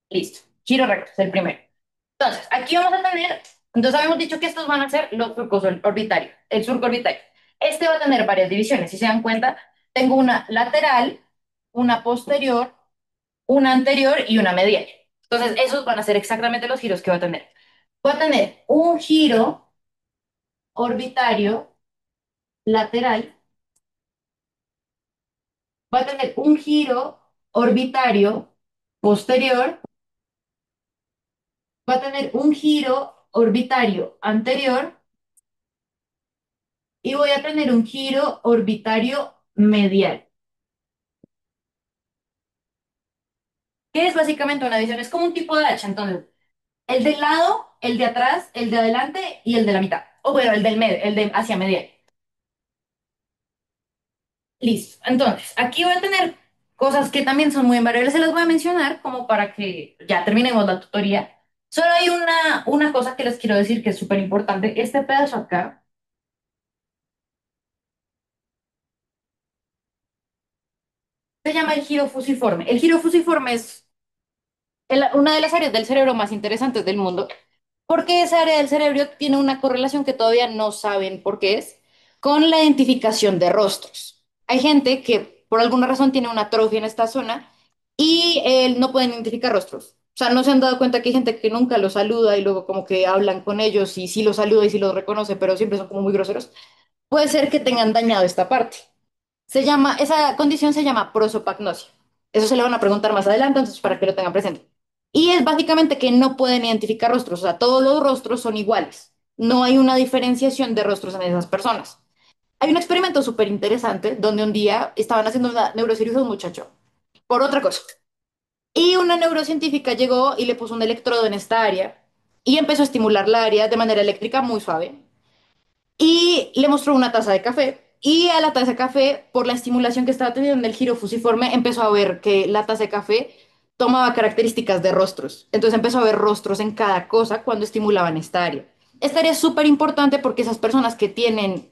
Listo. Giro recto es el primero. Entonces, aquí vamos a tener, entonces habíamos dicho que estos van a ser los surcos orbitarios, el surco orbitario. Este va a tener varias divisiones. Si se dan cuenta, tengo una lateral, una posterior, una anterior y una medial. Entonces, esos van a ser exactamente los giros que va a tener. Va a tener un giro orbitario lateral, va a tener un giro orbitario posterior, va a tener un giro orbitario anterior y voy a tener un giro orbitario medial, que es básicamente una división, es como un tipo de hacha. Entonces, el del lado el de atrás, el de adelante y el de la mitad. O bueno, el del medio, el de hacia media. Listo. Entonces, aquí voy a tener cosas que también son muy variables, se las voy a mencionar como para que ya terminemos la tutoría. Solo hay una cosa que les quiero decir que es súper importante. Este pedazo acá se llama el giro fusiforme. El giro fusiforme es una de las áreas del cerebro más interesantes del mundo, porque esa área del cerebro tiene una correlación que todavía no saben por qué es, con la identificación de rostros. Hay gente que por alguna razón tiene una atrofia en esta zona y no pueden identificar rostros. O sea, no se han dado cuenta que hay gente que nunca los saluda y luego como que hablan con ellos y sí los saluda y sí los reconoce, pero siempre son como muy groseros. Puede ser que tengan dañado esta parte. Esa condición se llama prosopagnosia. Eso se le van a preguntar más adelante, entonces para que lo tengan presente. Y es básicamente que no pueden identificar rostros, o sea, todos los rostros son iguales. No hay una diferenciación de rostros en esas personas. Hay un experimento súper interesante donde un día estaban haciendo una neurocirugía a un muchacho por otra cosa. Y una neurocientífica llegó y le puso un electrodo en esta área y empezó a estimular la área de manera eléctrica muy suave y le mostró una taza de café. Y a la taza de café, por la estimulación que estaba teniendo en el giro fusiforme, empezó a ver que la taza de café tomaba características de rostros. Entonces empezó a ver rostros en cada cosa cuando estimulaban esta área. Esta área es súper importante porque esas personas que tienen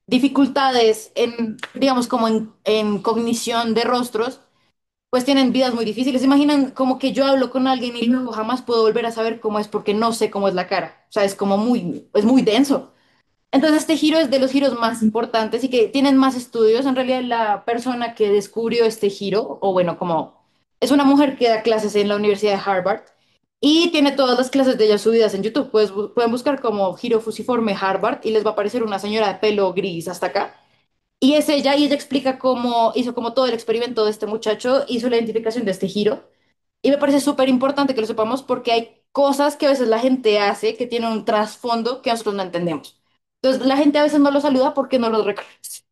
dificultades en, digamos, como en cognición de rostros, pues tienen vidas muy difíciles. Imaginan como que yo hablo con alguien y luego jamás puedo volver a saber cómo es porque no sé cómo es la cara. O sea, es muy denso. Entonces, este giro es de los giros más importantes y que tienen más estudios. En realidad, la persona que descubrió este giro, o bueno, como es una mujer que da clases en la Universidad de Harvard y tiene todas las clases de ella subidas en YouTube. Pues pueden buscar como giro fusiforme Harvard y les va a aparecer una señora de pelo gris hasta acá. Y es ella, y ella explica cómo hizo como todo el experimento de este muchacho, hizo la identificación de este giro. Y me parece súper importante que lo sepamos porque hay cosas que a veces la gente hace que tienen un trasfondo que nosotros no entendemos. Entonces, la gente a veces no lo saluda porque no lo reconoce.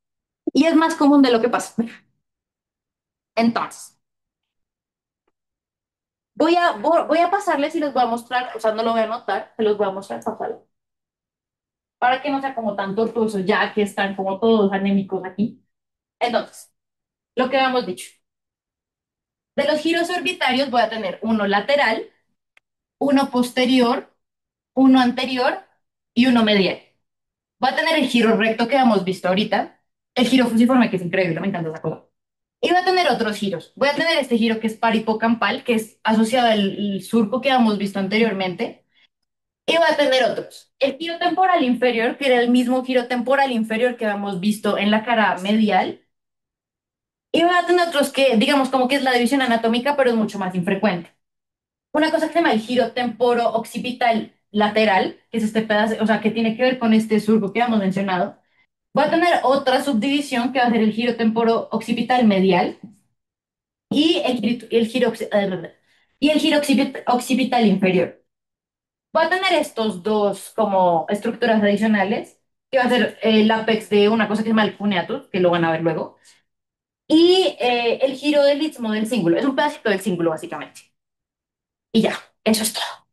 Y es más común de lo que pasa. Entonces, voy a pasarles y les voy a mostrar, o sea, no lo voy a anotar, se los voy a mostrar, pasarlo, para que no sea como tan tortuoso ya que están como todos anémicos aquí. Entonces, lo que habíamos dicho. De los giros orbitarios voy a tener uno lateral, uno posterior, uno anterior y uno medial. Voy a tener el giro recto que hemos visto ahorita, el giro fusiforme, que es increíble, me encanta esa cosa. Y voy a tener otros giros. Voy a tener este giro que es paripocampal, que es asociado al surco que hemos visto anteriormente. Y voy a tener otros. El giro temporal inferior, que era el mismo giro temporal inferior que habíamos visto en la cara medial. Y voy a tener otros que, digamos, como que es la división anatómica, pero es mucho más infrecuente. Una cosa que se llama el giro temporo-occipital lateral, que es este pedazo, o sea, que tiene que ver con este surco que hemos mencionado. Voy a tener otra subdivisión que va a ser el giro temporo-occipital medial y y el giro occipital inferior. Voy a tener estos dos como estructuras adicionales, que va a ser el apex de una cosa que se llama el cuneatus, que lo van a ver luego, y el giro del istmo del cíngulo. Es un pedacito del cíngulo, básicamente. Y ya, eso es todo.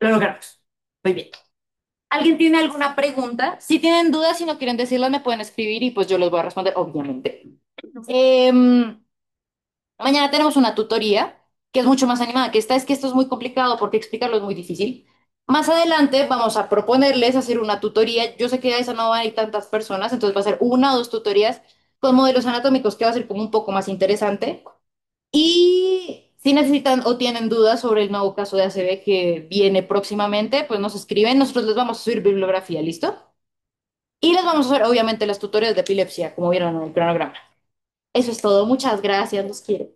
Lo logramos. Muy bien. ¿Alguien tiene alguna pregunta? Si tienen dudas, si no quieren decirlas, me pueden escribir y pues yo les voy a responder, obviamente. Mañana tenemos una tutoría que es mucho más animada que esta. Es que esto es muy complicado porque explicarlo es muy difícil. Más adelante vamos a proponerles hacer una tutoría. Yo sé que a esa no van a ir tantas personas, entonces va a ser una o dos tutorías con modelos anatómicos que va a ser como un poco más interesante. Y si necesitan o tienen dudas sobre el nuevo caso de ACV que viene próximamente, pues nos escriben. Nosotros les vamos a subir bibliografía, ¿listo? Y les vamos a hacer, obviamente, las tutorías de epilepsia, como vieron en el cronograma. Eso es todo. Muchas gracias. Los quiero.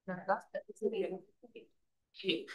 ¿Verdad? Sí.